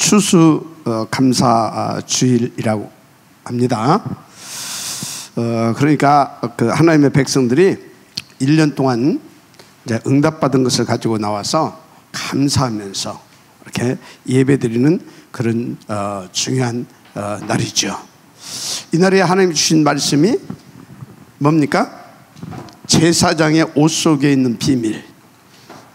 추수 감사 주일이라고 합니다. 그러니까 그 하나님의 백성들이 1년 동안 이제 응답받은 것을 가지고 나와서 감사하면서 이렇게 예배드리는 그런 중요한 날이죠. 이 날에 하나님이 주신 말씀이 뭡니까? 제사장의 옷 속에 있는 비밀.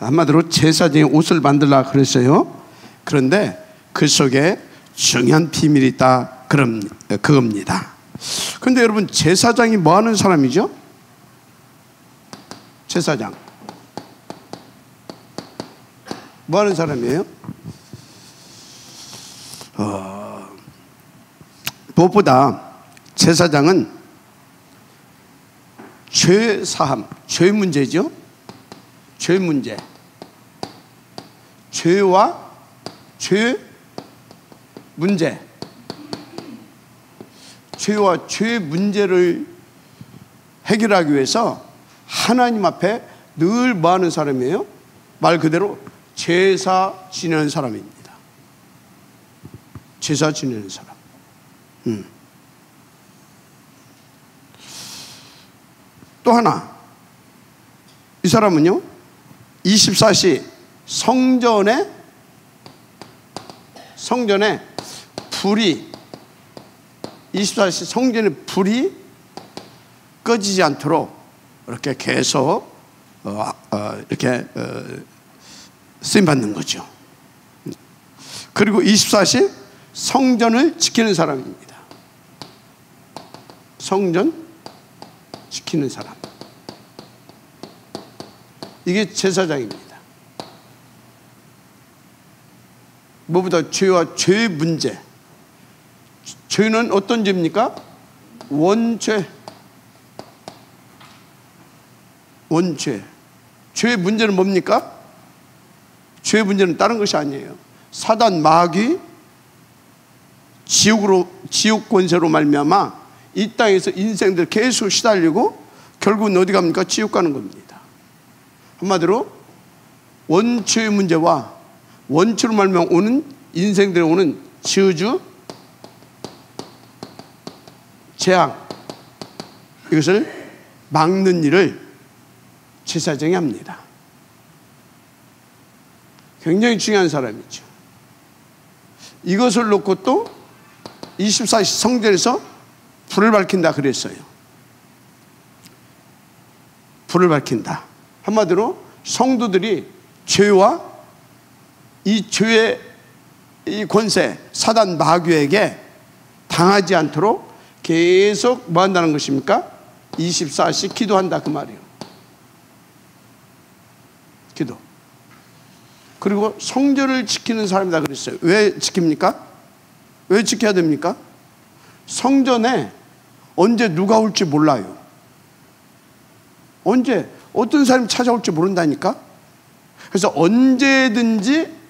한마디로 제사장의 옷을 만들라 그랬어요. 그런데 그 속에 중요한 비밀이 있다, 그겁니다. 그런데 여러분, 제사장이 뭐 하는 사람이죠? 제사장 뭐 하는 사람이에요? 무엇보다 제사장은 죄 사함, 죄 문제죠. 죄 문제, 죄와 죄 문제, 죄와 죄 문제를 해결하기 위해서 하나님 앞에 늘 뭐 하는 사람이에요? 말 그대로 제사 지내는 사람입니다. 제사 지내는 사람. 또 하나, 이 사람은요 24시 성전에 불이 24시 성전에 불이 꺼지지 않도록 이렇게 계속 이렇게 쓰임 받는 거죠. 그리고 24시 성전을 지키는 사람입니다. 성전 지키는 사람, 이게 제사장입니다. 무엇보다 죄와 죄의 문제. 죄는 어떤 죄입니까? 원죄. 죄의 문제는 뭡니까? 죄의 문제는 다른 것이 아니에요. 사단 마귀 지옥 권세로 말미암아 이 땅에서 인생들 계속 시달리고 결국은 어디 갑니까? 지옥 가는 겁니다. 한마디로 원죄의 문제와 원죄로 말미암아 오는 인생들에 오는 저주, 재앙, 이것을 막는 일을 제사장이 합니다. 굉장히 중요한 사람이죠. 이것을 놓고 또 24시 성전에서 불을 밝힌다 그랬어요. 불을 밝힌다. 한마디로 성도들이 죄와 이 죄의 이 권세, 사단 마귀에게 당하지 않도록 계속 뭐 한다는 것입니까? 24시 기도한다, 그 말이에요. 기도. 그리고 성전을 지키는 사람이다 그랬어요. 왜 지킵니까? 왜 지켜야 됩니까? 성전에 언제 누가 올지 몰라요. 언제 어떤 사람이 찾아올지 모른다니까. 그래서 언제든지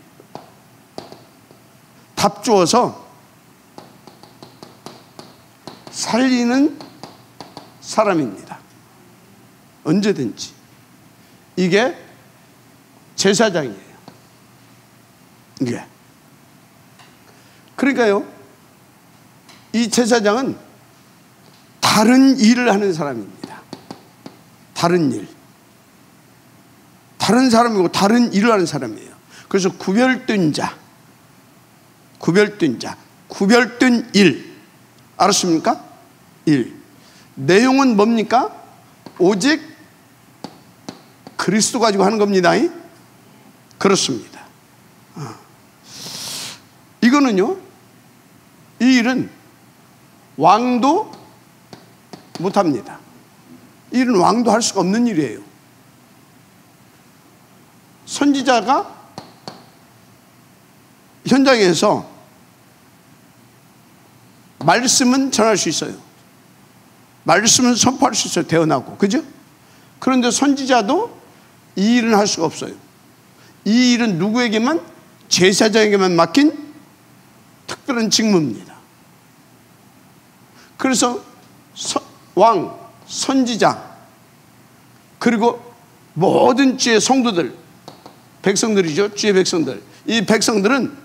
답 주어서 살리는 사람입니다. 언제든지. 이게 제사장이에요. 이게. 그러니까요, 이 제사장은 다른 일을 하는 사람입니다. 다른 일. 다른 사람이고 다른 일을 하는 사람이에요. 그래서 구별된 자, 구별된 일. 알았습니까? 일. 내용은 뭡니까? 오직 그리스도 가지고 하는 겁니다. 그렇습니다. 이거는요, 이 일은 왕도 못합니다. 이 일은 왕도 할 수가 없는 일이에요. 선지자가 현장에서 말씀은 전할 수 있어요. 말씀은 선포할 수 있어요. 대언하고. 그죠? 그런데 선지자도 이 일은 할 수가 없어요. 이 일은 누구에게만? 제사장에게만 맡긴 특별한 직무입니다. 그래서 왕, 선지자, 그리고 모든 주의 성도들, 백성들이죠. 주의 백성들. 이 백성들은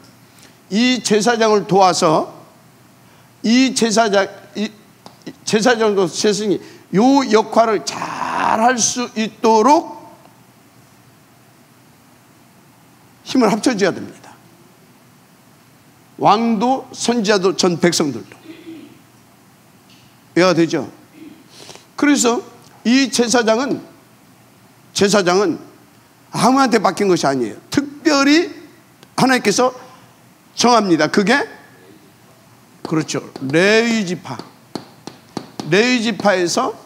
이 제사장을 도와서 이 제사장도 세상이 요 역할을 잘 할 수 있도록 힘을 합쳐줘야 됩니다. 왕도 선지자도 전 백성들도. 이해가 되죠? 그래서 이 제사장은 아무한테 맡긴 것이 아니에요. 특별히 하나님께서 정합니다. 그게 그렇죠. 레위 지파에서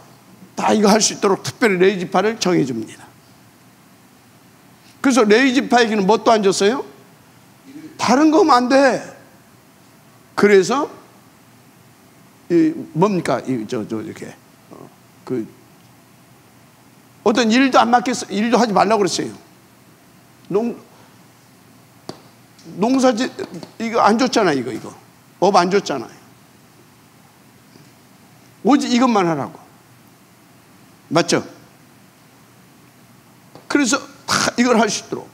다 이거 할 수 있도록 특별히 레위 지파를 정해줍니다. 그래서 레위 지파에게는 뭣도 안 줬어요? 다른 거 하면 안 돼. 그래서 뭡니까? 이렇게 어떤 일도 안 맡겼어. 일도 하지 말라고 그랬어요. 농사지 이거 안 줬잖아요. 이거 업 안 줬잖아요. 오직 이것만 하라고. 맞죠? 그래서 다 이걸 할 수 있도록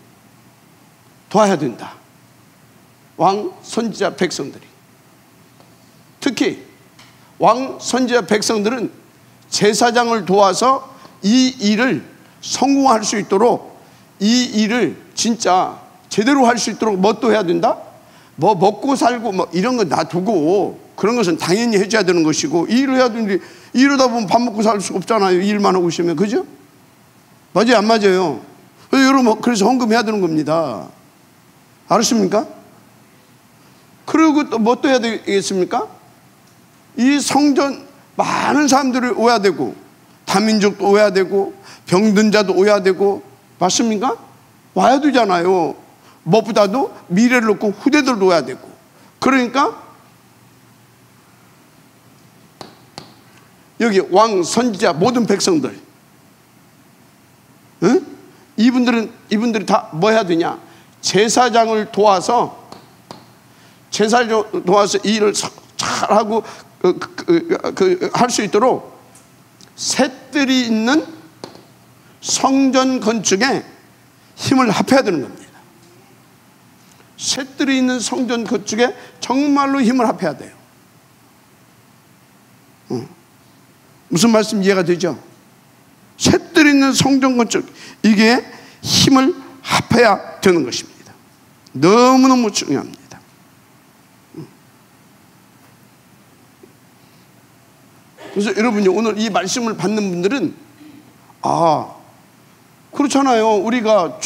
도와야 된다. 왕, 선지자, 백성들이. 특히 왕, 선지자, 백성들은 제사장을 도와서 이 일을 성공할 수 있도록, 이 일을 진짜 제대로 할 수 있도록 뭣도 해야 된다? 뭐 먹고 살고 뭐 이런 거 놔두고, 그런 것은 당연히 해줘야 되는 것이고, 이 일을 해야 되는데 이러다 보면 밥 먹고 살 수가 없잖아요. 이 일만 하고 있으면. 그죠? 맞아요, 안 맞아요? 여러분, 그래서 헌금해야 되는 겁니다. 알았습니까? 그리고 또 뭐 또 해야 되겠습니까? 이 성전 많은 사람들이 오야 되고, 다민족도 오야 되고, 병든 자도 오야 되고, 맞습니까? 와야 되잖아요. 무엇보다도 미래를 놓고 후대들도 오야 되고. 그러니까 여기 왕, 선지자, 모든 백성들, 응? 이분들이 다 뭐 해야 되냐? 제사장을 도와서 이 일을 잘하고 할 수 있도록 셋들이 있는 성전 건축에 힘을 합해야 되는 겁니다. 셋들이 있는 성전 건축에 정말로 힘을 합해야 돼요. 무슨 말씀 이해가 되죠? 셋들이 있는 성전 건축, 이게 힘을 합해야 되는 것입니다. 너무너무 중요합니다. 그래서 여러분이 오늘 이 말씀을 받는 분들은, 그렇잖아요. 우리가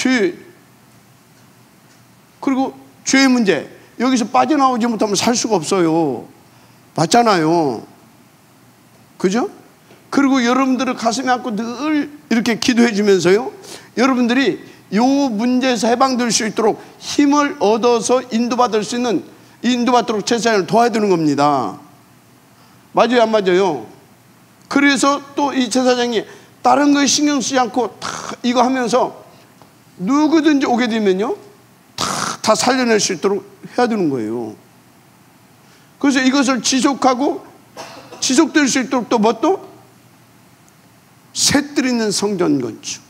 그리고 죄의 문제, 여기서 빠져나오지 못하면 살 수가 없어요. 맞잖아요. 그죠? 그리고 여러분들을 가슴에 안고 늘 이렇게 기도해 주면서요, 여러분들이 이 문제에서 해방될 수 있도록 힘을 얻어서 인도받도록 제사장을 도와야 되는 겁니다. 맞아요, 안 맞아요? 그래서 또 이 제사장이 다른 거에 신경 쓰지 않고 다 이거 하면서 누구든지 오게 되면요, 다 살려낼 수 있도록 해야 되는 거예요. 그래서 이것을 지속될 수 있도록 또 뭣도? 셋들 있는 성전 건축.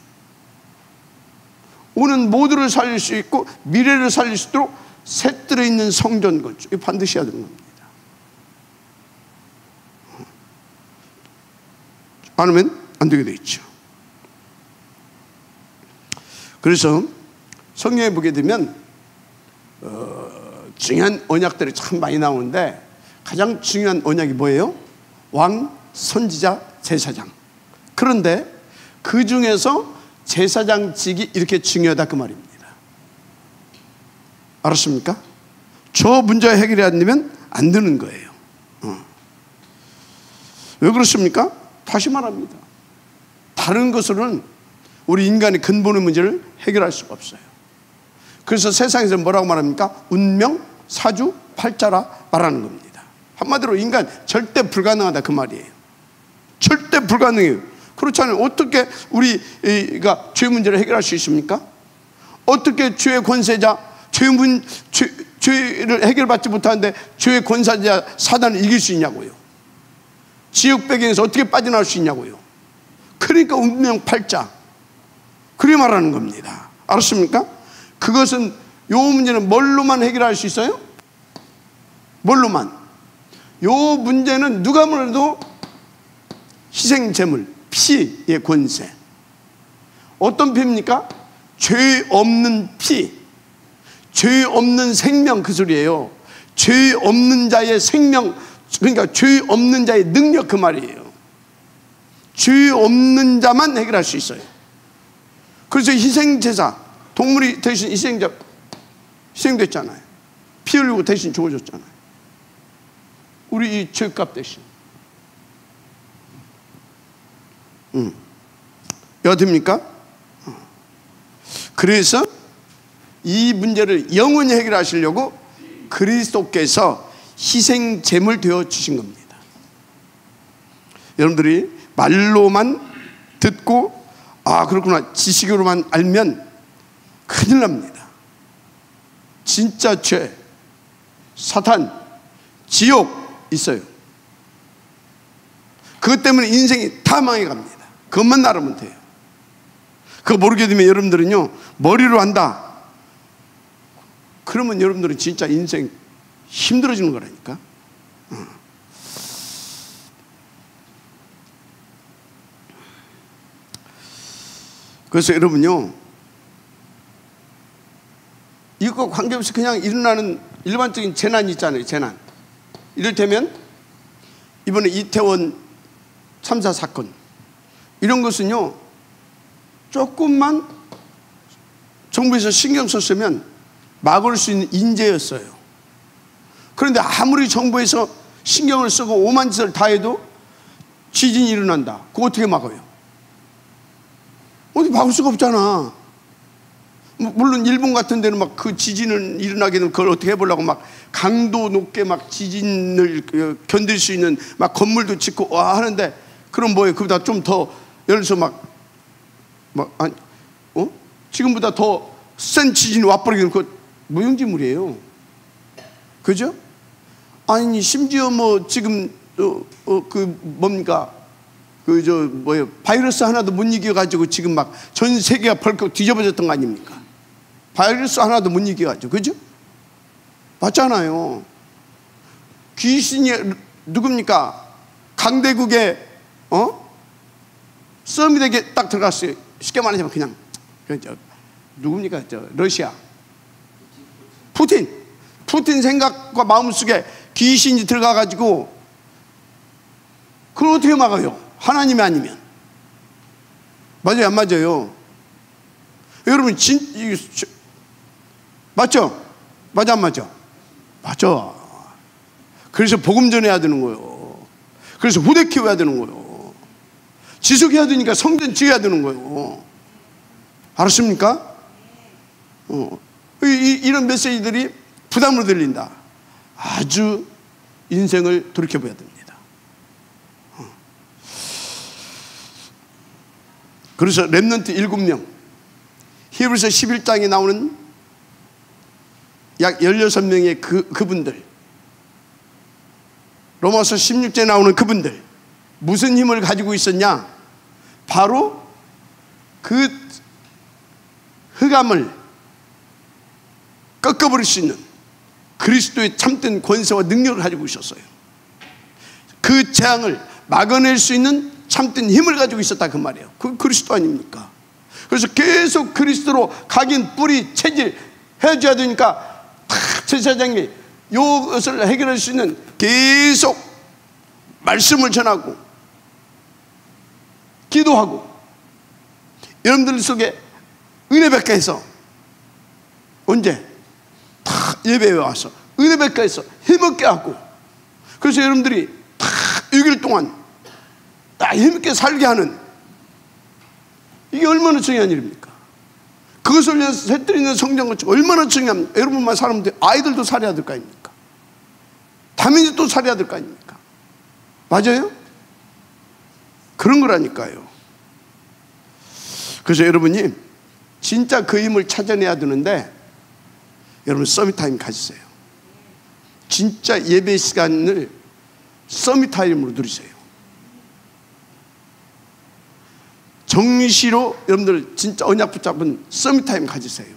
오는 모두를 살릴 수 있고 미래를 살릴 수 있도록 셋들에 있는 성전 건축. 이거 반드시 해야 되는 겁니다. 안 하면 안 되게 돼 있죠. 그래서 성경에 보게 되면 중요한 언약들이 참 많이 나오는데, 가장 중요한 언약이 뭐예요? 왕, 선지자, 제사장. 그런데 그 중에서 제사장직이 이렇게 중요하다, 그 말입니다. 알았습니까? 저 문제 해결이 안 되면 안 되는 거예요. 왜 그렇습니까? 다시 말합니다. 다른 것으로는 우리 인간의 근본의 문제를 해결할 수가 없어요. 그래서 세상에서 뭐라고 말합니까? 운명, 사주, 팔자라 말하는 겁니다. 한마디로 인간 절대 불가능하다, 그 말이에요. 절대 불가능해요. 그렇잖아요. 어떻게 우리가 죄 문제를 해결할 수 있습니까? 어떻게 죄의 권세자, 죄를 해결받지 못하는데 죄의 권세자 사단을 이길 수 있냐고요. 지옥 배경에서 어떻게 빠져나올 수 있냐고요. 그러니까 운명 팔자, 그리 말하는 겁니다. 알았습니까? 그것은, 요 문제는 뭘로만 해결할 수 있어요? 뭘로만? 요 문제는 누가 뭐래도 희생제물, 피의 권세. 어떤 피입니까? 죄 없는 피, 죄 없는 생명, 그 소리예요. 죄 없는 자의 생명, 그러니까 죄 없는 자의 능력, 그 말이에요. 죄 없는 자만 해결할 수 있어요. 그래서 희생제사, 동물이 대신 희생됐잖아요. 피 흘리고 대신 죽어줬잖아요. 우리 이 죄값 대신. 여됩니까? 그래서 이 문제를 영원히 해결하시려고 그리스도께서 희생 제물 되어 주신 겁니다. 여러분들이 말로만 듣고 아 그렇구나 지식으로만 알면 큰일 납니다. 진짜 죄, 사탄, 지옥 있어요. 그것 때문에 인생이 다 망해갑니다. 그것만 알으면 돼요. 그거 모르게 되면 여러분들은요 머리로 한다 그러면 여러분들은 진짜 인생 힘들어지는 거라니까. 그래서 여러분요 이거 관계없이 그냥 일어나는 일반적인 재난이 있잖아요. 재난. 이를테면 이번에 이태원 참사 사건 이런 것은요 조금만 정부에서 신경 썼으면 막을 수 있는 인재였어요. 그런데 아무리 정부에서 신경을 쓰고 오만 짓을 다 해도 지진이 일어난다. 그거 어떻게 막아요? 어디 막을 수가 없잖아. 물론 일본 같은 데는 막 그 지진을 일어나게 되면 그걸 어떻게 해보려고 막 강도 높게 막 지진을 견딜 수 있는 막 건물도 짓고 와 하는데 그럼 뭐예요? 그보다 좀 더 예를 들어서 지금보다 더 센 지진이 와버리면 그거 무용지물이에요. 그죠? 아니 심지어 뭐 지금 바이러스 하나도 못 이겨가지고 지금 막 전 세계가 벌컥 뒤집어졌던 거 아닙니까? 바이러스 하나도 못 이겨가지고 그죠? 맞잖아요. 귀신이 누굽니까? 강대국의 서밋에게 딱 들어갔어요. 쉽게 말하자면 그냥 누굽니까? 러시아 푸틴 생각과 마음속에 귀신이 들어가가지고 그걸 어떻게 막아요? 하나님이 아니면. 맞아요 안 맞아요? 여러분 맞죠? 맞아 안 맞아? 맞아. 그래서 복음 전해야 되는 거예요. 그래서 후대 키워야 되는 거예요. 지속해야 되니까 성전 지어야 되는 거예요. 알았습니까? 이런 메시지들이 부담으로 들린다. 아주 인생을 돌이켜봐야 됩니다. 그래서 렘넌트 7명, 히브리서 11장에 나오는 약 16명의 그분들, 로마서 16장에 나오는 그분들 무슨 힘을 가지고 있었냐? 바로 그 흑암을 꺾어버릴 수 있는 그리스도의 참된 권세와 능력을 가지고 있었어요. 그 재앙을 막아낼 수 있는 참된 힘을 가지고 있었다 그 말이에요. 그 그리스도 아닙니까? 그래서 계속 그리스도로 각인 뿌리 체질 해줘야 되니까 제사장이 이것을 해결할 수 있는 계속 말씀을 전하고 기도하고 여러분들 속에 은혜 뵙게 해서 언제? 다 예배에 와서 은혜 뵙게 해서 힘없게 하고 그래서 여러분들이 다 6일 동안 다 힘있게 살게 하는 이게 얼마나 중요한 일입니까? 그것을 위해서 새들이는 성장을 얼마나 중요합니까? 여러분만 살면 돼. 아이들도 살아야 될 거 아닙니까? 다민이 또 살아야 될 거 아닙니까? 맞아요? 그런 거라니까요. 그래서 여러분이 진짜 그 힘을 찾아내야 되는데 여러분 서밋타임 가지세요. 진짜 예배 시간을 서밋타임으로 누리세요. 정리시로 여러분들 진짜 언약 붙잡은 서밋타임 가지세요.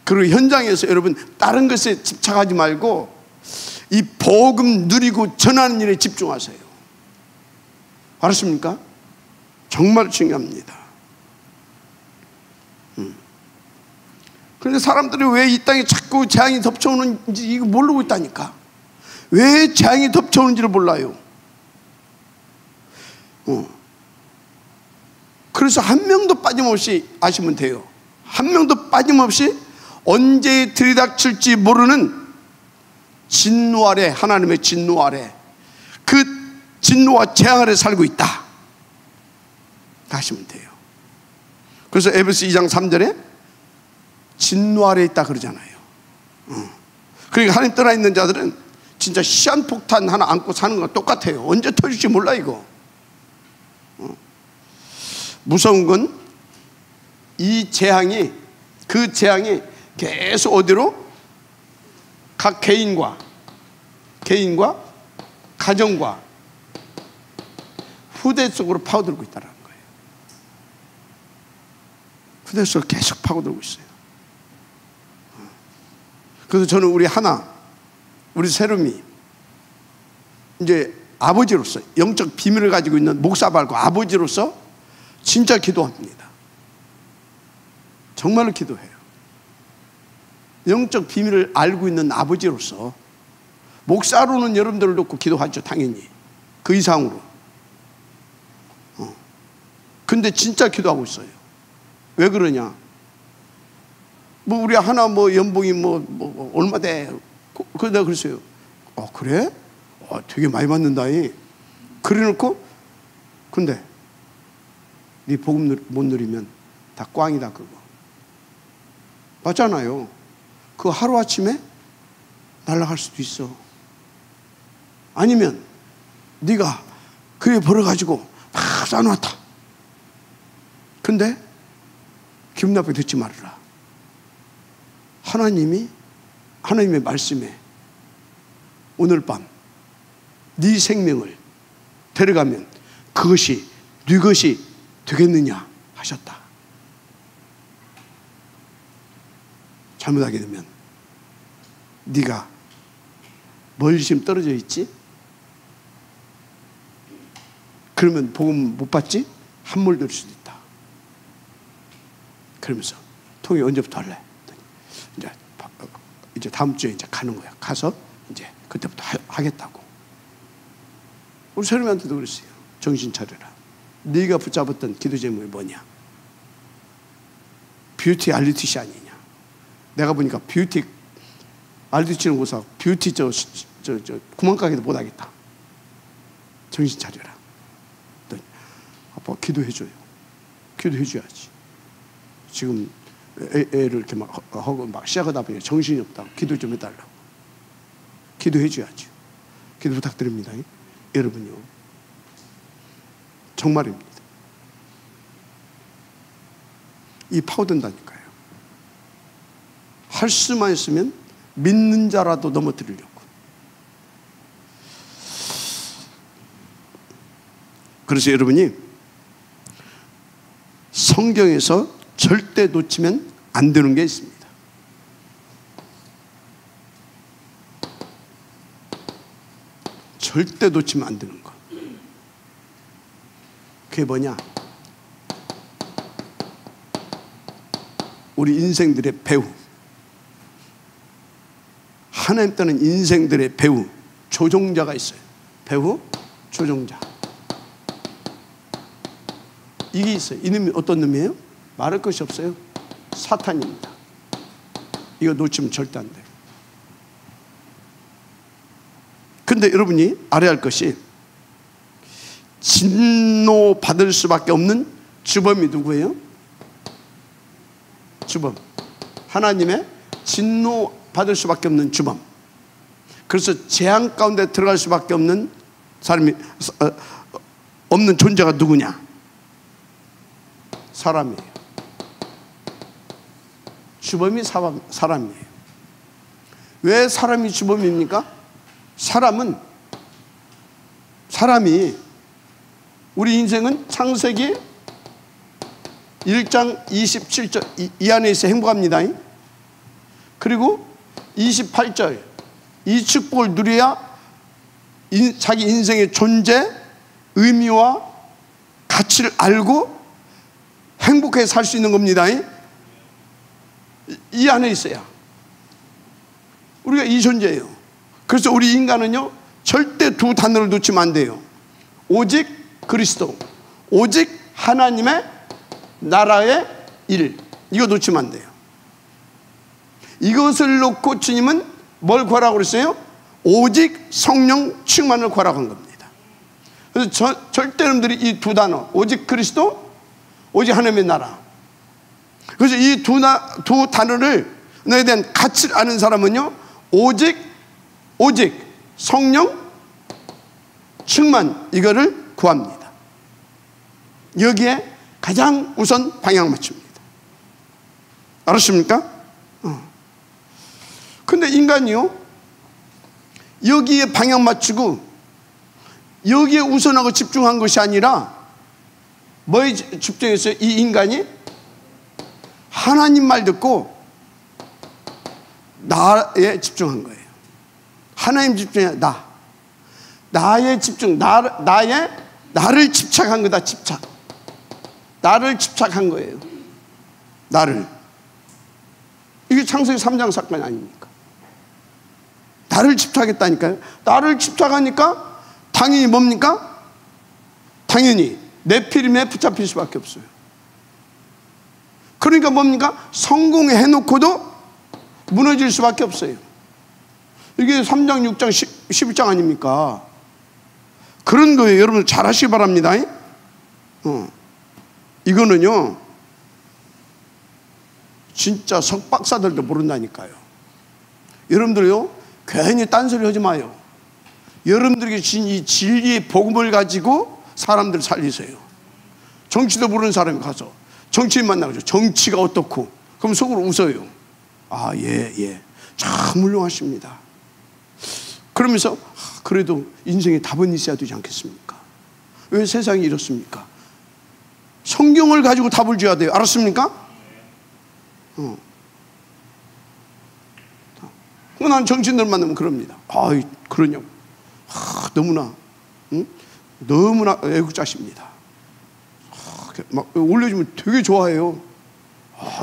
그리고 현장에서 여러분 다른 것에 집착하지 말고 이 복음 누리고 전하는 일에 집중하세요. 알았습니까? 정말 중요합니다. 그런데 사람들이 왜 이 땅에 자꾸 재앙이 덮쳐오는지 이거 모르고 있다니까. 왜 재앙이 덮쳐오는지를 몰라요. 그래서 한 명도 빠짐없이 아시면 돼요. 한 명도 빠짐없이 언제 들이닥칠지 모르는 진노 아래, 하나님의 진노 아래, 그 진노와 재앙 아래 살고 있다 하시면 돼요. 그래서 에베소 2장 3절에 진노 아래 있다 그러잖아요. 그러니까 하나님 떠나 있는 자들은 진짜 시한폭탄 하나 안고 사는 거 똑같아요. 언제 터질지 몰라 이거. 무서운 건 이 재앙이, 그 재앙이 계속 어디로? 각 개인과 가정과 후대 속으로 파고들고 있다는 거예요. 후대 속으로 계속 파고들고 있어요. 그래서 저는 우리 세롬이 이제 아버지로서 영적 비밀을 가지고 있는 목사 말고 아버지로서 진짜 기도합니다. 정말로 기도해요. 영적 비밀을 알고 있는 아버지로서, 목사로는 여러분들을 놓고 기도하죠, 당연히. 그 이상으로. 근데 진짜 기도하고 있어요. 왜 그러냐? 뭐 우리 하나 뭐 연봉이 뭐 얼마 돼? 그래서 내가 그랬어요. 그래? 되게 많이 받는다이. 그래놓고 근데 네 복음 못 누리면 다 꽝이다 그거. 맞잖아요. 그 하루아침에 날아갈 수도 있어. 아니면 네가 그래 벌어가지고 막 쌓아놨다. 근데 기분 나쁘게 듣지 말아라. 하나님의 말씀에 오늘 밤 네 생명을 데려가면 그것이 네 것이 되겠느냐 하셨다. 잘못하게 되면 네가 뭘 지금 떨어져 있지? 그러면 복음 못 받지? 함몰 될 수도 있다. 그러면서 통일 언제부터 할래? 이제 다음 주에 이제 가는 거야. 가서 이제 그때부터 하겠다고. 우리 세롬이한테도 그랬어요. 정신 차려라. 네가 붙잡았던 기도 제목이 뭐냐? 뷰티 알리티시 아니냐? 내가 보니까 뷰티 알리티치는 곳사 뷰티 저 구멍가게도 못 하겠다. 정신 차려라. 아빠 기도해줘요. 기도해줘야지. 지금 애를 이렇게 막 하고 막 시작하다 보니 정신이 없다고 기도 좀 해달라고. 기도해줘야죠. 기도 부탁드립니다. 여러분요. 정말입니다. 이 파고든다니까요. 할 수만 있으면 믿는 자라도 넘어뜨리려고. 그래서 여러분이 성경에서 절대 놓치면 안 되는 게 있습니다. 절대 놓치면 안 되는 거. 그게 뭐냐? 우리 인생들의 배우. 하나님 따는 인생들의 배우, 조종자가 있어요. 배우, 조종자. 이게 있어요. 이 놈이 어떤 놈이에요? 말할 것이 없어요. 사탄입니다. 이거 놓치면 절대 안 돼요. 근데 여러분이 알아야 할 것이 진노 받을 수밖에 없는 주범이 누구예요? 주범. 하나님의 진노 받을 수밖에 없는 주범. 그래서 재앙 가운데 들어갈 수밖에 없는 사람이 없는 존재가 누구냐? 사람이에요. 주범이 사람이에요. 왜 사람이 주범입니까? 사람이 우리 인생은 창세기 1장 27절 이 안에 있어 행복합니다. 그리고 28절 이 축복을 누려야 자기 인생의 존재, 의미와 가치를 알고 행복하게 살 수 있는 겁니다. 이 안에 있어야. 우리가 이 존재예요. 그래서 우리 인간은요, 절대 두 단어를 놓치면 안 돼요. 오직 그리스도, 오직 하나님의 나라의 일. 이거 놓치면 안 돼요. 이것을 놓고 주님은 뭘 구하라고 그랬어요? 오직 성령 충만을 구하라고 한 겁니다. 그래서 절대 여러분들이 이 두 단어, 오직 그리스도, 오직 하나님의 나라. 그래서 이 두 단어를 너에 대한 가치를 아는 사람은요, 오직 성령 충만, 이거를 구합니다. 여기에 가장 우선 방향 맞춥니다. 알았습니까? 근데 인간이요, 여기에 방향 맞추고 여기에 우선하고 집중한 것이 아니라 뭐에 집중했어요? 이 인간이 하나님 말 듣고 나에 집중한 거예요. 하나님 집중해. 나의 집중, 나를 집착한 거다. 집착. 나를 집착한 거예요. 나를. 이게 창세기 3장 사건 아닙니까? 나를 집착했다니까요. 나를 집착하니까 당연히 뭡니까? 당연히 네피림에 붙잡힐 수밖에 없어요. 그러니까 뭡니까? 성공해놓고도 무너질 수밖에 없어요. 이게 3장, 6장, 11장 아닙니까? 그런 거예요. 여러분 잘 하시기 바랍니다. 이거는요, 진짜 석박사들도 모른다니까요. 여러분들요, 괜히 딴소리 하지 마요. 여러분들에게 진 이 진리의 복음을 가지고 사람들 살리세요. 정치도 모르는 사람이 가서 정치인 만나죠. 정치가 어떻고, 그럼 속으로 웃어요. 아, 예, 참 훌륭하십니다. 그러면서 그래도 인생에 답은 있어야 되지 않겠습니까? 왜 세상이 이렇습니까? 성경을 가지고 답을 줘야 돼요. 알았습니까? 난 정치인들 만나면 그럽니다. 그러냐고. 너무나, 너무나 애국자십니다. 막 올려주면 되게 좋아해요.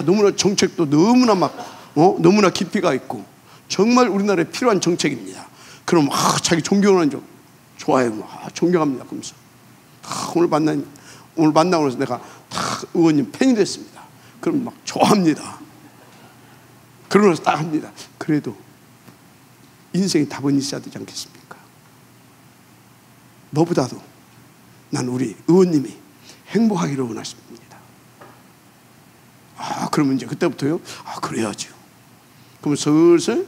너무나 정책도 너무나 너무나 깊이가 있고, 정말 우리나라에 필요한 정책입니다. 그럼 자기 존경하는 좀 좋아해요. 존경합니다. 그러면서 오늘 만나고 나서 내가 의원님 팬이 됐습니다. 그럼 막 좋아합니다. 그러면서 딱 합니다. 그래도 인생에 답은 있어야 되지 않겠습니까? 뭐보다도 난 우리 의원님이 행복하기를 원하십니다. 그러면 이제 그때부터요, 그래야죠. 그러면 슬슬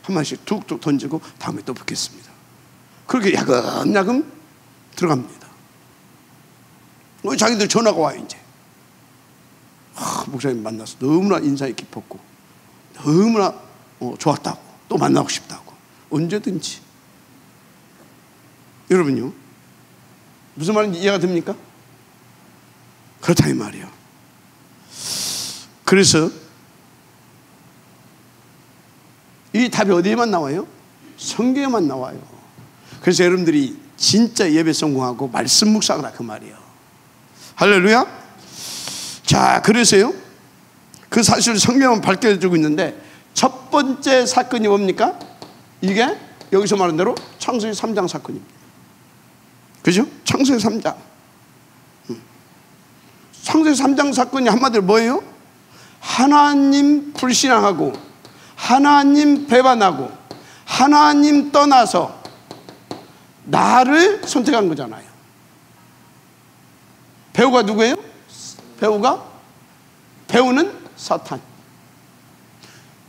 한 마디씩 툭툭 던지고 다음에 또 뵙겠습니다. 그렇게 야금야금 들어갑니다. 자기들 전화가 와요. 이제 목사님 만나서 너무나 인상이 깊었고 너무나 좋았다고, 또 만나고 싶다고. 언제든지. 여러분요, 무슨 말인지 이해가 됩니까? 그렇다 이 말이에요. 그래서 이 답이 어디에만 나와요? 성경에만 나와요. 그래서 여러분들이 진짜 예배 성공하고 말씀 묵상하라 그 말이에요. 할렐루야. 자, 그래서요, 그 사실을 성경은 밝혀주고 있는데 첫 번째 사건이 뭡니까? 이게 여기서 말한 대로 창세기 3장 사건입니다. 그죠? 창세기 3장. 창세기 3장 사건이 한마디로 뭐예요? 하나님 불신앙하고 하나님 배반하고 하나님 떠나서 나를 선택한 거잖아요. 배우가 누구예요? 배우는 사탄.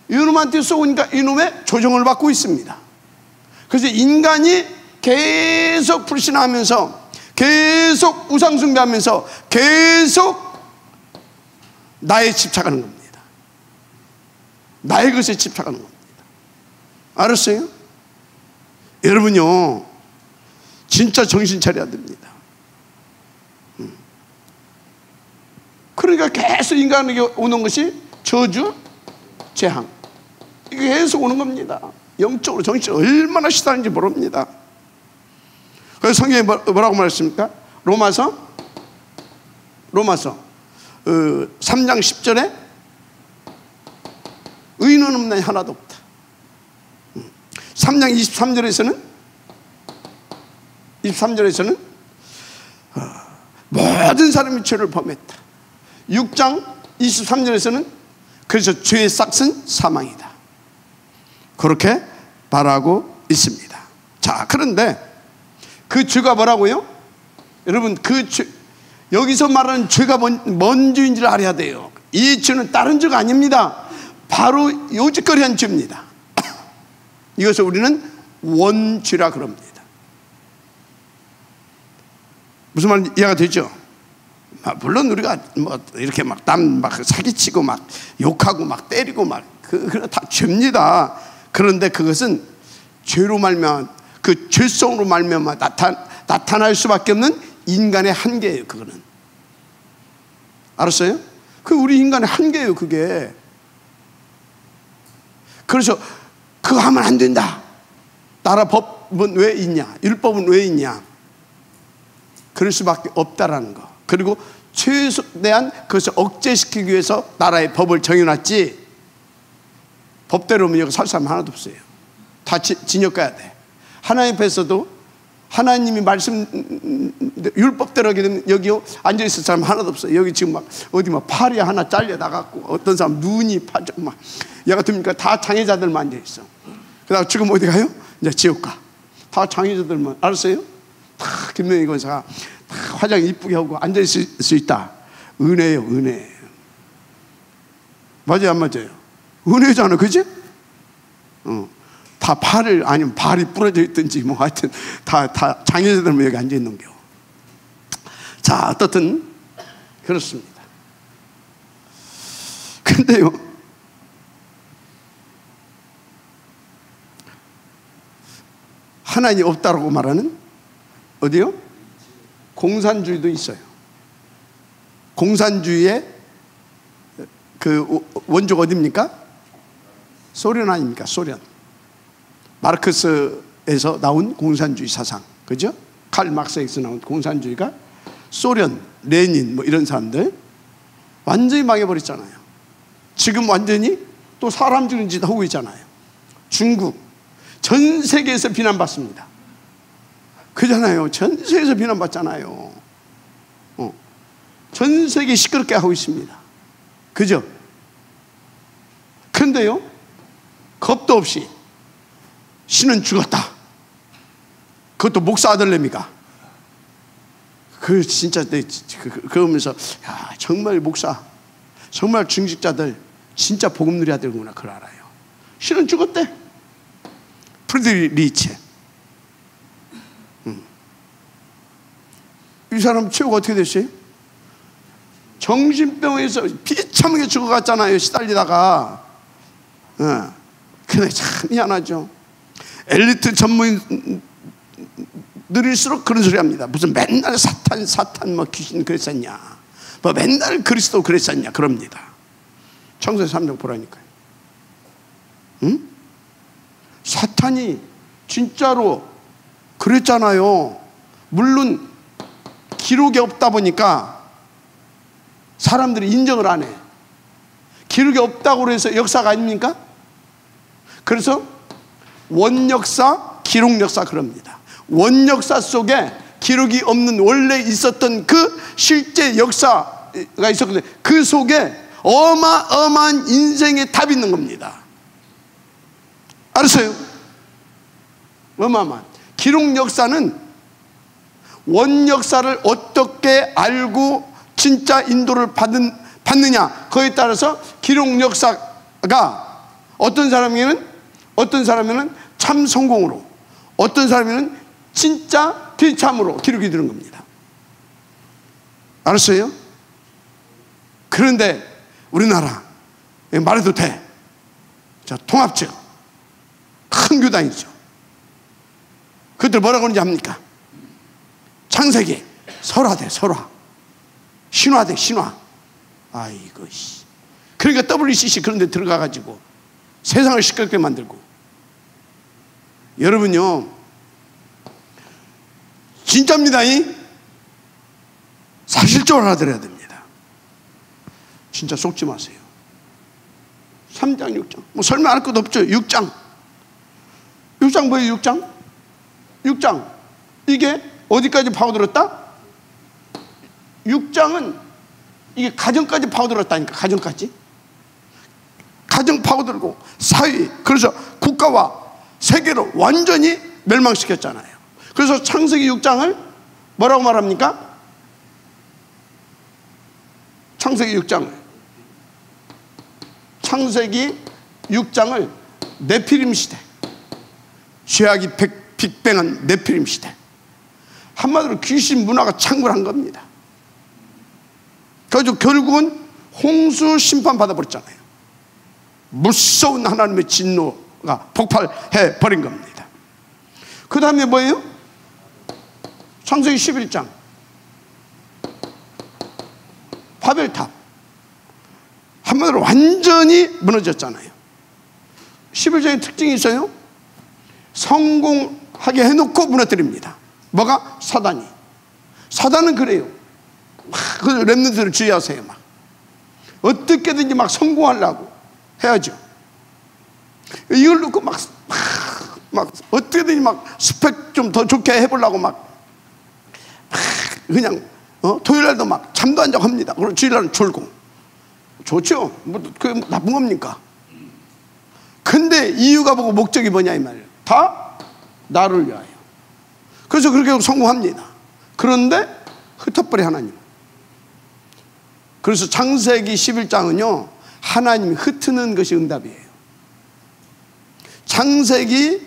이놈한테 쏘니까 이놈의 조종을 받고 있습니다. 그래서 인간이 계속 불신하면서 계속 우상숭배하면서 계속 나에 집착하는 겁니다. 나의 것에 집착하는 겁니다. 알았어요? 여러분요, 진짜 정신 차려야 됩니다. 그러니까 계속 인간에게 오는 것이 저주, 재앙. 이게 계속 오는 겁니다. 영적으로 정신적으로 얼마나 시달리는지 모릅니다. 그래서 성경에 뭐라고 말했습니까? 로마서 3장 10절에 의인은 없나니 하나도 없다. 3장 23절에서는 모든 사람이 죄를 범했다. 6장 23절에서는 그래서 죄의 싹은 사망이다. 그렇게 말하고 있습니다. 자, 그런데 그 죄가 뭐라고요? 여러분, 그 죄, 여기서 말하는 죄가 뭔 죄인지를 알아야 돼요. 이 죄는 다른 죄가 아닙니다. 바로 요짓거리한 죄입니다. 이것을 우리는 원죄라 그럽니다. 무슨 말 이해가 되죠? 물론 우리가 뭐 이렇게 막 남 막 사기치고 막 욕하고 막 때리고 막 그거 다 죄입니다. 그런데 그것은 죄로 말면 그 죄성으로 말면 나타날 수밖에 없는 인간의 한계예요. 그거는 알았어요? 그 우리 인간의 한계예요. 그게. 그래서 그거 하면 안 된다. 나라 법은 왜 있냐? 율법은 왜 있냐? 그럴 수밖에 없다라는 거. 그리고 최대한 그것을 억제시키기 위해서 나라의 법을 정해놨지, 법대로면 여기 살 사람 하나도 없어요. 다 징역 가야 돼. 하나님 앞에서도 하나님이 말씀 율법대로 하게 되면 여기 앉아있을 사람 하나도 없어요. 여기 지금 막 어디 막 팔이 하나 잘려 나갔고 어떤 사람 눈이 파져 막 얘 같으니까 다 장애자들만 앉아있어. 그다음 지금 어디 가요? 이제 지옥 가. 다 장애자들만. 알았어요? 다 김명희 권사가 다 화장 이쁘게 하고 앉아있을 수 있다. 은혜예요. 은혜. 맞아요 안 맞아요? 은혜잖아. 그지? 다 팔을 아니면 발이 부러져 있든지 뭐 하여튼 다 장애자들만 여기 앉아 있는 겨. 자, 어떻든 그렇습니다. 근데요, 하나님이 없다라고 말하는 어디요? 공산주의도 있어요. 공산주의의 그 원조가 어디입니까? 소련 아닙니까? 소련. 마르크스에서 나온 공산주의 사상, 그죠? 칼 막스에서 나온 공산주의가 소련, 레닌 뭐 이런 사람들 완전히 망해버렸잖아요. 지금 완전히 또 사람 죽이는 짓 하고 있잖아요. 중국 전 세계에서 비난받습니다. 그잖아요. 전 세계에서 비난받잖아요. 전 세계 시끄럽게 하고 있습니다. 그죠? 근데요, 겁도 없이 신은 죽었다. 그것도 목사 아들내미가. 그 진짜 그러면서 야, 정말 목사, 정말 중직자들 진짜 복음 누려야 되는구나. 그걸 알아요. 신은 죽었대. 프리드리히 리체. 이 사람 최후가 어떻게 됐어요? 정신병에서 비참하게 죽어갔잖아요. 시달리다가. 근데 참 미안하죠. 엘리트 전문들일수록 그런 소리 합니다. 무슨 맨날 사탄 뭐 귀신 그랬었냐, 뭐 맨날 그리스도 그랬었냐 그럽니다. 청소년 3장 보라니까요. 응? 사탄이 진짜로 그랬잖아요. 물론 기록이 없다 보니까 사람들이 인정을 안 해. 기록이 없다고 해서 역사가 아닙니까? 그래서 원역사, 기록역사 그럽니다. 원역사 속에 기록이 없는 원래 있었던 그 실제 역사가 있었거든요. 그 속에 어마어마한 인생의 답이 있는 겁니다. 알았어요? 어마어마한 기록역사는 원역사를 어떻게 알고 진짜 인도를 받느냐, 그에 따라서 기록역사가 어떤 사람에게는 참 성공으로, 어떤 사람에게는 진짜 비참으로 기록이 되는 겁니다. 알았어요? 그런데 우리나라 말해도 돼. 자, 통합적 큰 교단이죠. 그들 뭐라고 하는지 압니까? 창세기 설화대 설화, 신화대 신화. 아이고 씨. 그러니까 WCC 그런 데 들어가 가지고 세상을 시끄럽게 만들고 여러분요, 진짜입니다. 사실적으로 알아들어야 됩니다. 진짜 속지 마세요. 3장, 6장. 뭐 설명할 것도 없죠. 6장. 6장 뭐예요, 6장? 6장. 이게 어디까지 파고들었다? 6장은 이게 가정까지 파고들었다니까, 가정까지. 가정 파고들고, 사회, 그래서 국가와 세계를 완전히 멸망시켰잖아요. 그래서 창세기 6장을 뭐라고 말합니까? 창세기 6장을 네피림 시대, 죄악이 빅뱅한 네피림 시대, 한마디로 귀신 문화가 창궐한 겁니다. 그래서 결국은 홍수 심판 받아버렸잖아요. 무서운 하나님의 진노가 폭발해 버린 겁니다. 그 다음에 뭐예요? 창세기 11장 바벨탑, 한마디로 완전히 무너졌잖아요. 11장의 특징이 있어요. 성공하게 해놓고 무너뜨립니다. 뭐가? 사단이. 사단은 그래요. 막 그 렘넌트를 주의하세요. 막 어떻게든지 막 성공하려고 해야죠. 이걸 놓고 막 어떻게든지 막 스펙 좀 더 좋게 해보려고 막 그냥 토요일날도 막 잠도 안 자고 합니다. 그리고 주일날은 졸고. 좋죠. 뭐 그게 나쁜 겁니까? 근데 이유가 뭐고 목적이 뭐냐 이 말이에요. 다 나를 위하여. 그래서 그렇게 성공합니다. 그런데 흩어버려 하나님. 그래서 창세기 11장은요 하나님이 흩트는 것이 응답이에요. 창세기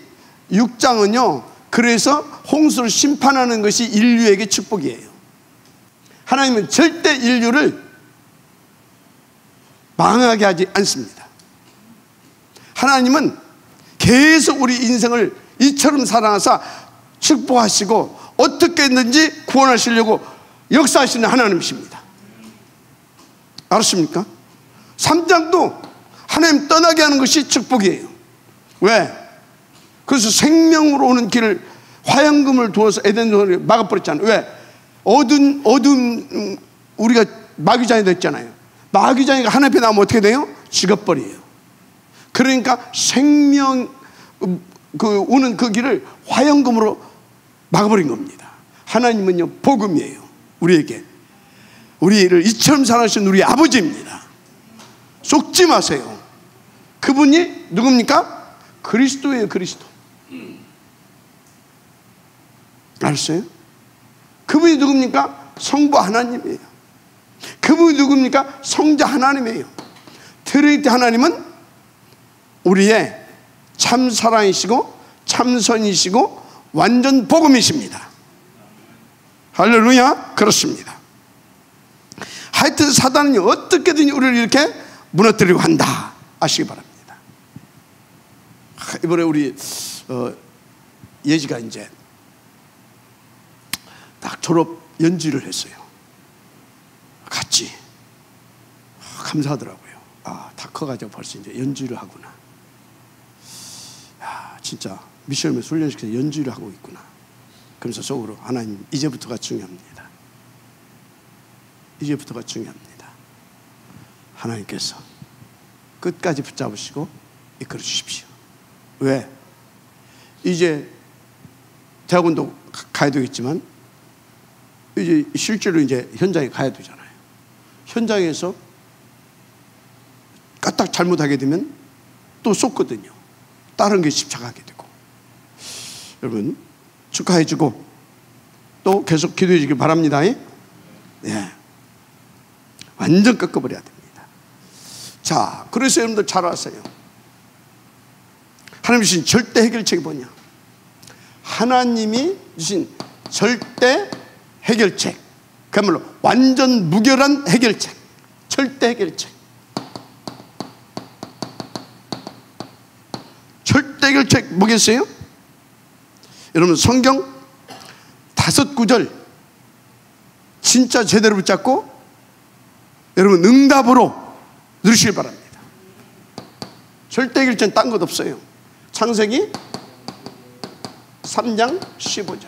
6장은요 그래서 홍수를 심판하는 것이 인류에게 축복이에요. 하나님은 절대 인류를 망하게 하지 않습니다. 하나님은 계속 우리 인생을 이처럼 사랑하사 축복하시고 어떻게 했는지 구원하시려고 역사하시는 하나님이십니다. 알았습니까? 3장도 하나님 떠나게 하는 것이 축복이에요. 왜? 그래서 생명으로 오는 길을 화양금을 두어서 에덴동산을 막아버렸잖아요. 왜? 어둠 우리가 마귀장이 됐잖아요. 마귀장이가 하나님 앞에 나오면 어떻게 돼요? 죽어버려요. 그러니까 생명 오는 그 길을 화양금으로 막아버린 겁니다. 하나님은요 복음이에요. 우리에게 우리를 이처럼 사랑하신 우리 아버지입니다. 속지 마세요. 그분이 누굽니까? 그리스도예요. 그리스도. 알았어요? 그분이 누굽니까? 성부 하나님이에요. 그분이 누굽니까? 성자 하나님이에요. 트리니티 하나님은 우리의 참 사랑이시고 참 선이시고 완전 복음이십니다. 할렐루야. 그렇습니다. 하여튼 사단은 어떻게든 우리를 이렇게 무너뜨리려고 한다 아시기 바랍니다. 이번에 우리 예지가 이제 딱 졸업 연주를 했어요. 같이 감사하더라고요. 다 커가지고 벌써 이제 연주를 하구나. 진짜 미션을 훈련시켜서 연주를 하고 있구나. 그러면서 속으로 하나님 이제부터가 중요합니다. 이제부터가 중요합니다. 하나님께서 끝까지 붙잡으시고 이끌어 주십시오. 왜? 이제 대학원도 가야 되겠지만 이제 실제로 이제 현장에 가야 되잖아요. 현장에서 까딱 잘못하게 되면 또 쏟거든요. 다른 게 집착하게 되고. 여러분 축하해주고 또 계속 기도해 주길 바랍니다. 예. 완전 꺾어버려야 됩니다. 자, 그래서 여러분들 잘 아세요. 하나님 주신 절대 해결책이 뭐냐? 하나님이 주신 절대 해결책, 그야말로 완전 무결한 해결책, 절대 해결책. 절대 해결책 뭐겠어요? 여러분 성경 5구절 진짜 제대로 붙잡고 여러분 응답으로 누리시길 바랍니다. 절대 해결책은 딴 것 없어요. 창세기 3장 15절.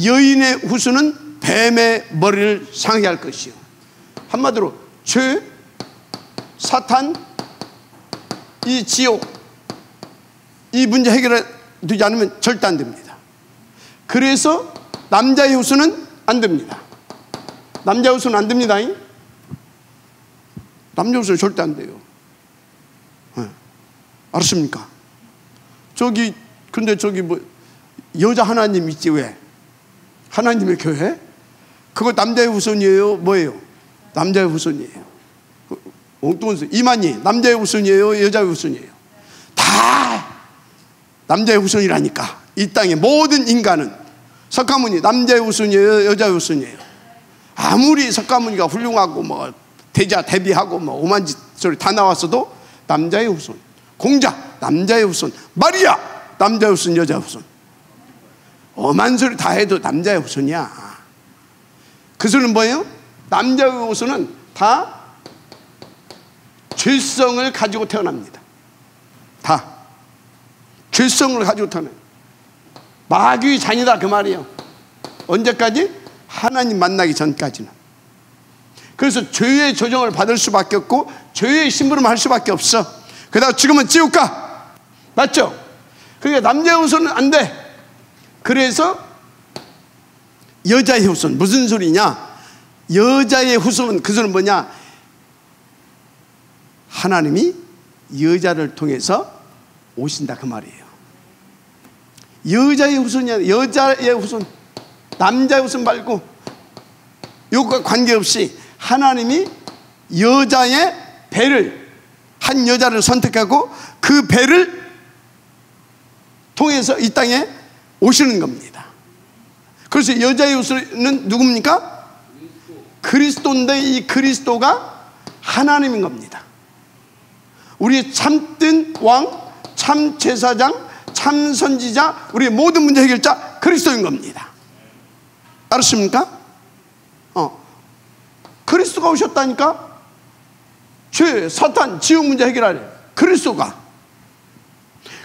여인의 후손은 뱀의 머리를 상하게 할 것이요. 한마디로 죄, 사탄, 이 지옥, 이 문제 해결되지 않으면 절대 안 됩니다. 그래서 남자의 후손은 안 됩니다. 남자 후손은 안 됩니다. 남자 후손은 절대 안 돼요. 네. 알았습니까? 근데 저기 뭐 여자 하나님 있지 왜? 하나님의 교회? 그거 남자의 후손이에요? 뭐예요? 남자의 후손이에요. 엉뚱한 소리. 이만희 남자의 후손이에요? 여자의 후손이에요? 다 남자의 후손이라니까. 이 땅의 모든 인간은. 석가모니 남자의 후손이에요? 여자의 후손이에요? 아무리 석가모니가 훌륭하고 뭐 대자 대비하고 뭐 오만 소리 다 나왔어도 남자의 후손. 공자 남자의 후손. 마리아 남자의 후손, 여자의 후손. 오만 소리 다 해도 남자의 후손이야. 그 소리는 뭐예요? 남자의 후손은 다 죄성을 가지고 태어납니다. 다 죄성을 가지고 태어나요. 마귀의 자녀다 그 말이에요. 언제까지? 하나님 만나기 전까지는. 그래서 죄의 조정을 받을 수밖에 없고 죄의 심부름을 할 수밖에 없어. 그러다가 지금은 지옥 가. 맞죠? 그러니까 남자의 후손은 안 돼. 그래서 여자의 후손. 무슨 소리냐? 여자의 후손은 그 소리는 뭐냐? 하나님이 여자를 통해서 오신다 그 말이에요. 여자의 후손이 아니라 여자의 후손, 남자의 후손 말고 이것과 관계없이 하나님이 여자의 배를, 한 여자를 선택하고 그 배를 통해서 이 땅에 오시는 겁니다. 그래서 여자의 후손은 누굽니까? 그리스도인데 이 그리스도가 하나님인 겁니다. 우리의 참된 왕, 참 제사장, 참 선지자, 우리의 모든 문제 해결자 그리스도인 겁니다. 알았습니까? 그리스도가 오셨다니까. 죄, 사탄, 지옥 문제 해결하래. 그리스도가.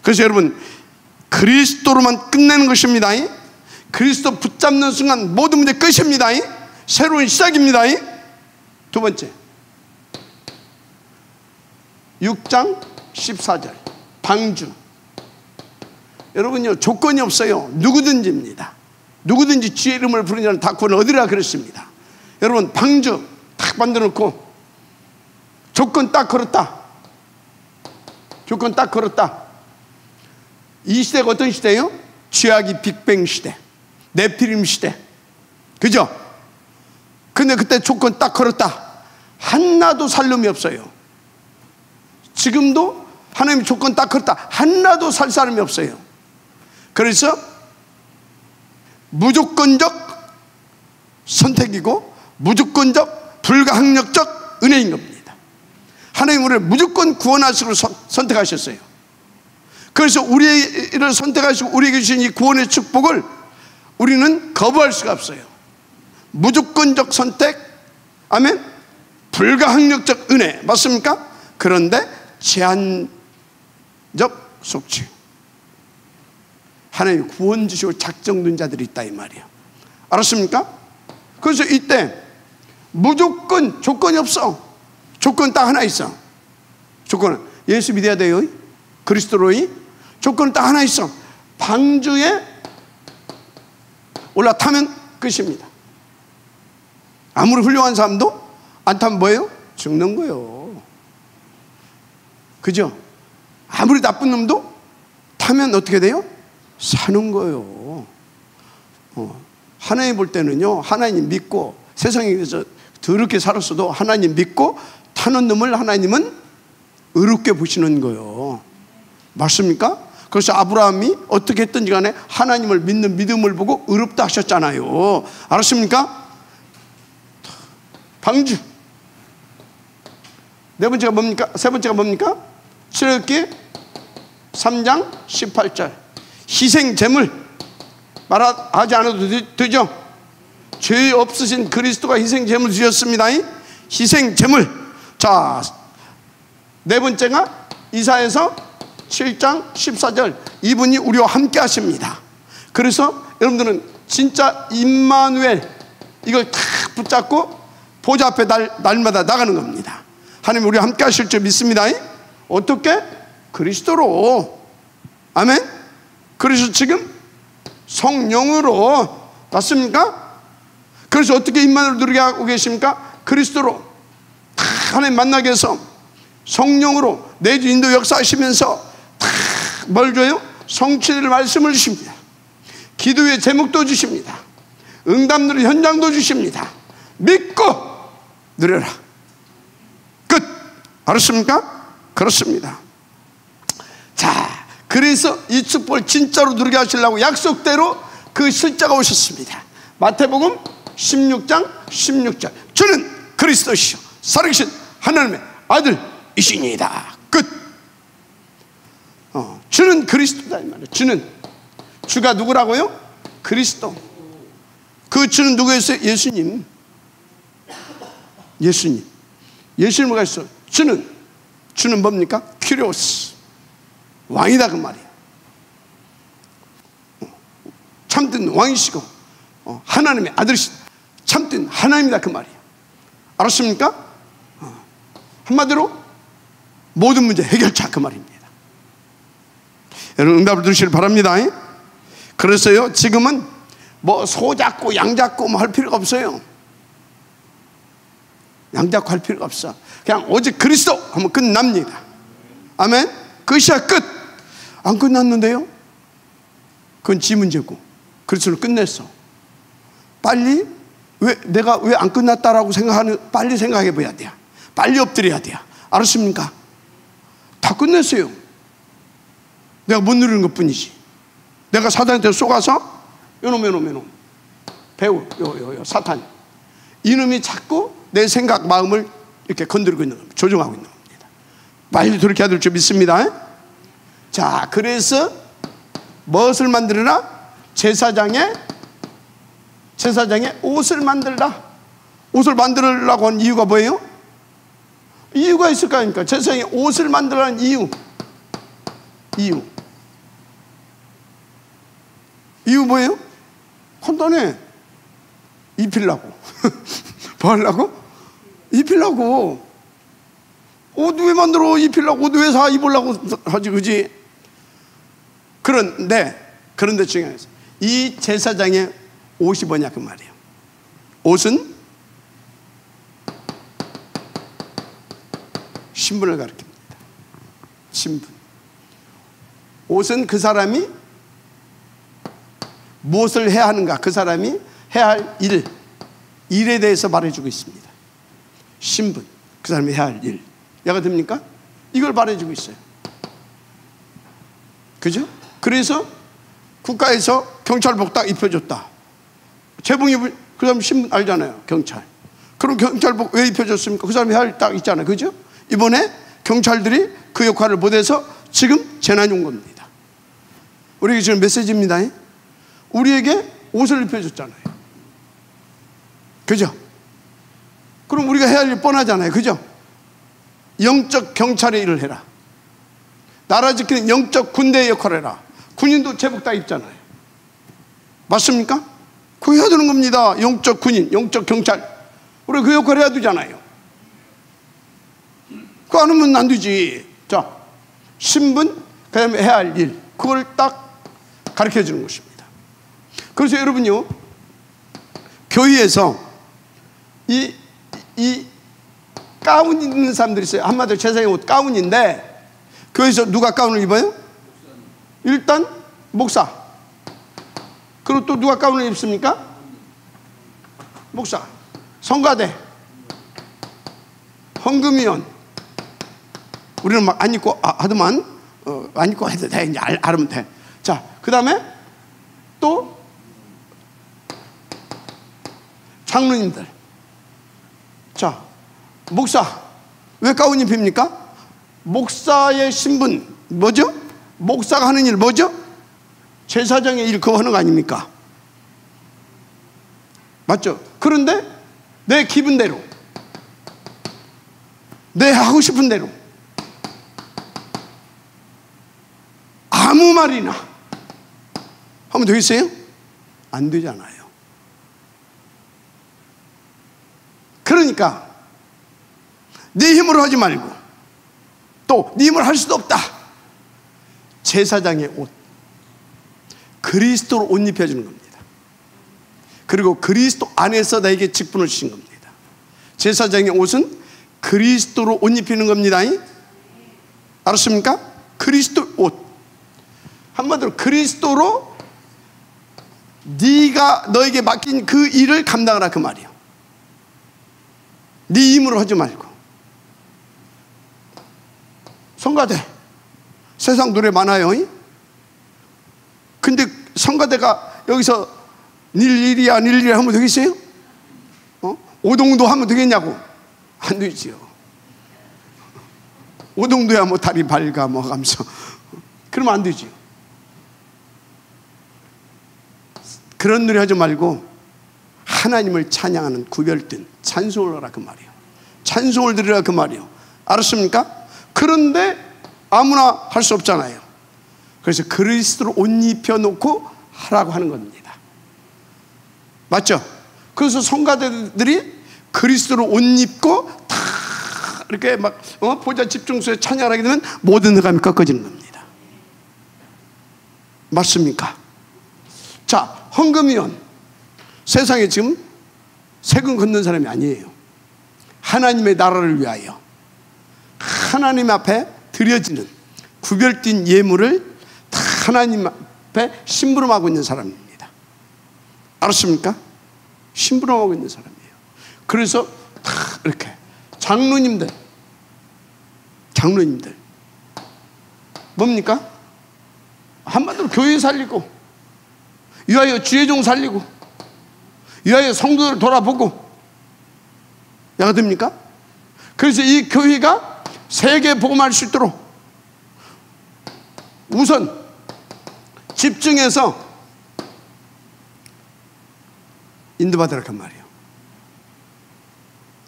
그래서 여러분 그리스도로만 끝내는 것입니다. 그리스도 붙잡는 순간 모든 문제 끝입니다. 새로운 시작입니다. 두 번째 6장 14절 방주. 여러분요 조건이 없어요. 누구든지입니다. 누구든지 주의 이름을 부르는 자는 다 구원을 얻으리라 그랬습니다. 여러분 방주 딱 만들어 놓고 조건 딱 걸었다. 조건 딱 걸었다. 이 시대가 어떤 시대예요? 죄악이 빅뱅 시대, 네피림 시대. 그죠? 근데 그때 조건 딱 걸었다. 하나도 살 놈이 없어요. 지금도 하나님이 조건 딱 걸었다. 하나도 살 사람이 없어요. 그래서 무조건적 선택이고 무조건적 불가항력적 은혜인 겁니다. 하나님 우리를 무조건 구원하시고 선택하셨어요. 그래서 우리를 선택하시고 우리에게 주신 이 구원의 축복을 우리는 거부할 수가 없어요. 무조건적 선택, 아멘. 불가항력적 은혜, 맞습니까? 그런데 제한적 속죄. 하나님이 구원 주시고 작정된 자들이 있다 이 말이에요. 알았습니까? 그래서 이때 무조건 조건이 없어. 조건 딱 하나 있어. 조건은 예수 믿어야 돼요. 그리스도로이. 조건은 딱 하나 있어. 방주에 올라타면 끝입니다. 아무리 훌륭한 사람도 안 타면 뭐예요? 죽는 거예요. 그죠? 아무리 나쁜 놈도 타면 어떻게 돼요? 사는 거예요. 하나님 볼 때는요, 하나님 믿고 세상에서 더럽게 살았어도 하나님 믿고 타는 놈을 하나님은 의롭게 보시는 거예요. 맞습니까? 그래서 아브라함이 어떻게 했든지 간에 하나님을 믿는 믿음을 보고 의롭다 하셨잖아요. 알았습니까? 방주. 네 번째가 뭡니까? 세 번째가 뭡니까? 출애굽기 3장 18절 희생 제물. 말하지 않아도 되죠? 죄 없으신 그리스도가 희생 제물 주셨습니다. 희생 제물. 자, 네 번째가 이사야서 7장 14절 이분이 우리와 함께 하십니다. 그래서 여러분들은 진짜 임마누엘 이걸 탁 붙잡고 보좌 앞에 날마다 나가는 겁니다. 하나님 우리와 함께 하실 줄 믿습니다. 어떻게? 그리스도로. 아멘. 그래서 지금 성령으로. 맞습니까? 그래서 어떻게 임마누엘을 누리게 하고 계십니까? 그리스도로 다 하나님 만나게 해서 성령으로 내주 인도 역사하시면서 다 뭘 줘요? 성취될 말씀을 주십니다. 기도의 제목도 주십니다. 응답 누리 현장도 주십니다. 믿고 누려라. 끝. 알았습니까? 그렇습니다. 자, 그래서 이 축복을 진짜로 누리게 하시려고 약속대로 그 실자가 오셨습니다. 마태복음 16장 16절 주는 그리스도시요 살아계신 하나님의 아들이시니이다. 끝. 주는 그리스도다 이 말이에요. 주가 누구라고요? 그리스도. 그 주는 누구였어요? 예수님. 예수님 뭐가 있어? 주는 뭡니까? 큐리오스. 왕이다 그 말이에요. 참된 왕이시고 하나님의 아들이신 참된 하나님이다 그 말이에요. 알았습니까? 한마디로 모든 문제 해결자 그 말입니다. 여러분 응답을 들으시길 바랍니다. 그래서요 지금은 뭐 소 잡고 양 잡고 뭐 할 필요가 없어요. 양 잡고 할 필요가 없어. 그냥 오직 그리스도 하면 끝납니다. 아멘. 그것이야 끝. 안 끝났는데요? 그건 지 문제고 그리스도는 끝냈어. 빨리 내가 왜 안 끝났다라고 생각하는, 빨리 생각해 봐야 돼요. 빨리 엎드려야 돼요. 알았습니까? 다 끝냈어요. 내가 못 누리는 것 뿐이지. 내가 사탄한테 속아서 요놈 배우 사탄 이놈이 자꾸 내 생각 마음을 이렇게 건드리고 있는 겁니다. 조종하고 있는 겁니다. 빨리 돌이켜야 될 줄 믿습니다. 자, 그래서 무엇을 만들어라? 제사장의 옷을 만들라. 옷을 만들려고 한 이유가 뭐예요? 이유가 있을 거 아닙니까? 제사장의 옷을 만들라는 이유 뭐예요? 간단해. 입히려고. 뭐 하려고? 입히려고. 옷 왜 만들어? 입히려고. 옷 왜 사? 입으려고 하지, 그지? 그런데 중요해요. 이 제사장의 옷이 뭐냐 그 말이에요. 옷은 신분을 가리킵니다. 신분. 옷은 그 사람이 무엇을 해야 하는가, 그 사람이 해야 할 일에 대해서 말해주고 있습니다. 신분, 그 사람이 해야 할 일. 이해가 됩니까? 이걸 말해주고 있어요. 그죠? 그래서 국가에서 경찰복 딱 입혀줬다. 재봉 입을 그 사람 신분 알잖아요. 경찰. 그럼 경찰복 왜 입혀줬습니까? 그 사람이 해야 할 딱 있잖아요. 그죠? 이번에 경찰들이 그 역할을 못해서 지금 재난이 온 겁니다. 우리에게 지금 메시지입니다. 우리에게 옷을 입혀줬잖아요. 그죠? 그럼 우리가 해야 할 일 뻔하잖아요. 그죠? 영적 경찰의 일을 해라. 나라 지키는 영적 군대의 역할을 해라. 군인도 제복 다 입잖아요. 맞습니까? 그거 해야 되는 겁니다. 영적 군인, 영적 경찰. 우리 그 역할을 해야 되잖아요. 그거 안 하면 안 되지. 자, 신분, 그 다음에 해야 할 일. 그걸 딱 가르쳐 주는 것입니다. 그래서 여러분요, 교회에서 이 가운 입는 사람들이 있어요. 한마디로 제사장의 옷 가운인데, 교회에서 누가 가운을 입어요? 일단 목사. 그리고 또 누가 가운을 입습니까? 목사. 성가대. 헌금위원. 우리는 막 안 입고 하더만 안 입고 해도 돼. 이제 알면 돼. 자, 그 다음에 또 장로님들. 자, 목사. 왜 가운 입힙니까? 목사의 신분 뭐죠? 목사가 하는 일 뭐죠? 제사장의 일 그거 하는 거 아닙니까? 맞죠? 그런데 내 기분대로, 내 하고 싶은 대로 아무 말이나 하면 되겠어요? 안 되잖아요. 그러니까 네 힘으로 하지 말고 또 네 힘으로 할 수도 없다. 제사장의 옷, 그리스도로 옷 입혀주는 겁니다. 그리고 그리스도 안에서 나에게 직분을 주신 겁니다. 제사장의 옷은 그리스도로 옷 입히는 겁니다. 알았습니까? 그리스도 옷. 한마디로 그리스도로 네가 너에게 맡긴 그 일을 감당하라 그 말이야. 네 힘으로 하지 말고. 성가대 세상 노래 많아요. 근데 성가대가 여기서 닐일이야 닐일이야 하면 되겠어요? 오동도 하면 되겠냐고? 안 되지요. 오동도야 뭐 다리 밝아 뭐 하면서 그러면 안 되지요. 그런 노래 하지 말고 하나님을 찬양하는 구별된 찬송을 하라 그 말이에요. 찬송을 드리라 그 말이에요. 알았습니까? 그런데 아무나 할 수 없잖아요. 그래서 그리스도로 옷 입혀놓고 하라고 하는 겁니다. 맞죠? 그래서 성가대들이 그리스도로 옷 입고 다 이렇게 막 보좌 집중소에 찬양하게 되면 모든 흑암이 꺾어지는 겁니다. 맞습니까? 자, 헌금위원 세상에 지금 세금 걷는 사람이 아니에요. 하나님의 나라를 위하여 하나님 앞에 드려지는 구별된 예물을 다 하나님 앞에 심부름하고 있는 사람입니다. 알았습니까? 심부름하고 있는 사람이에요. 그래서 다 이렇게 장로님들 뭡니까? 한마디로 교회 살리고 위하여 주의 종 살리고 위하여 성도들을 돌아보고 야가 됩니까? 그래서 이 교회가 세계 복음할 수 있도록 우선 집중해서 인도받으라 그 말이에요.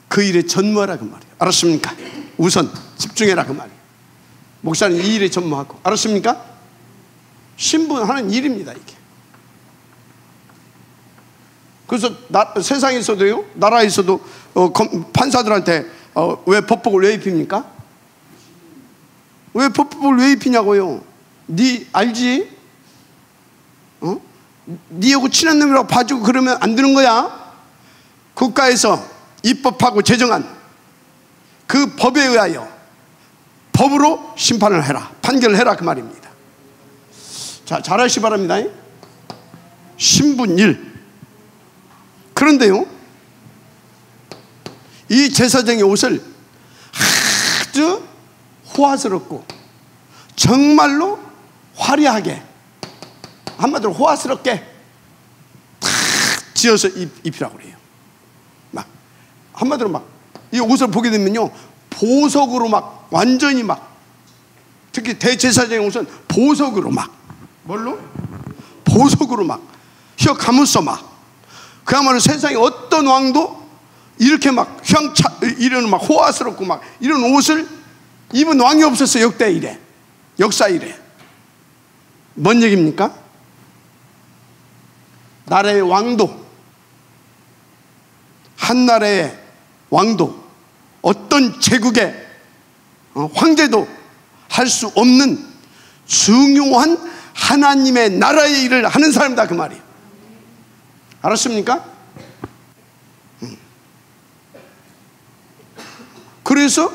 그 일에 전무하라 그 말이에요. 알았습니까? 우선 집중해라 그 말이에요. 목사는 이 일에 전무하고. 알았습니까? 신분하는 일입니다 이게. 그래서 세상에서도요, 나라에서도 판사들한테 왜 법복을 왜 입힙니까? 왜 법복을 왜 입히냐고요? 네 알지? 네하고 친한 놈이라고 봐주고 그러면 안 되는 거야. 국가에서 입법하고 제정한 그 법에 의하여 법으로 심판을 해라, 판결을 해라 그 말입니다. 자, 잘하시기 바랍니다. 신분 1. 그런데요, 이 제사장의 옷을 아주 호화스럽고 정말로 화려하게, 한마디로 호화스럽게 탁 지어서 입히라고 그래요. 막 한마디로 막 이 옷을 보게 되면요, 보석으로 막 완전히 막, 특히 대제사장의 옷은 보석으로 막, 뭘로? 보석으로 막 휘어 감았어 막. 그야말로 세상에 어떤 왕도 이렇게 막 이런 막 호화스럽고 막 이런 옷을 입은 왕이 없었어요. 역대 이래, 역사 이래. 뭔 얘기입니까? 나라의 왕도, 한 나라의 왕도, 어떤 제국의 황제도 할 수 없는 중요한 하나님의 나라의 일을 하는 사람이다 그 말이에요. 알았습니까? 그래서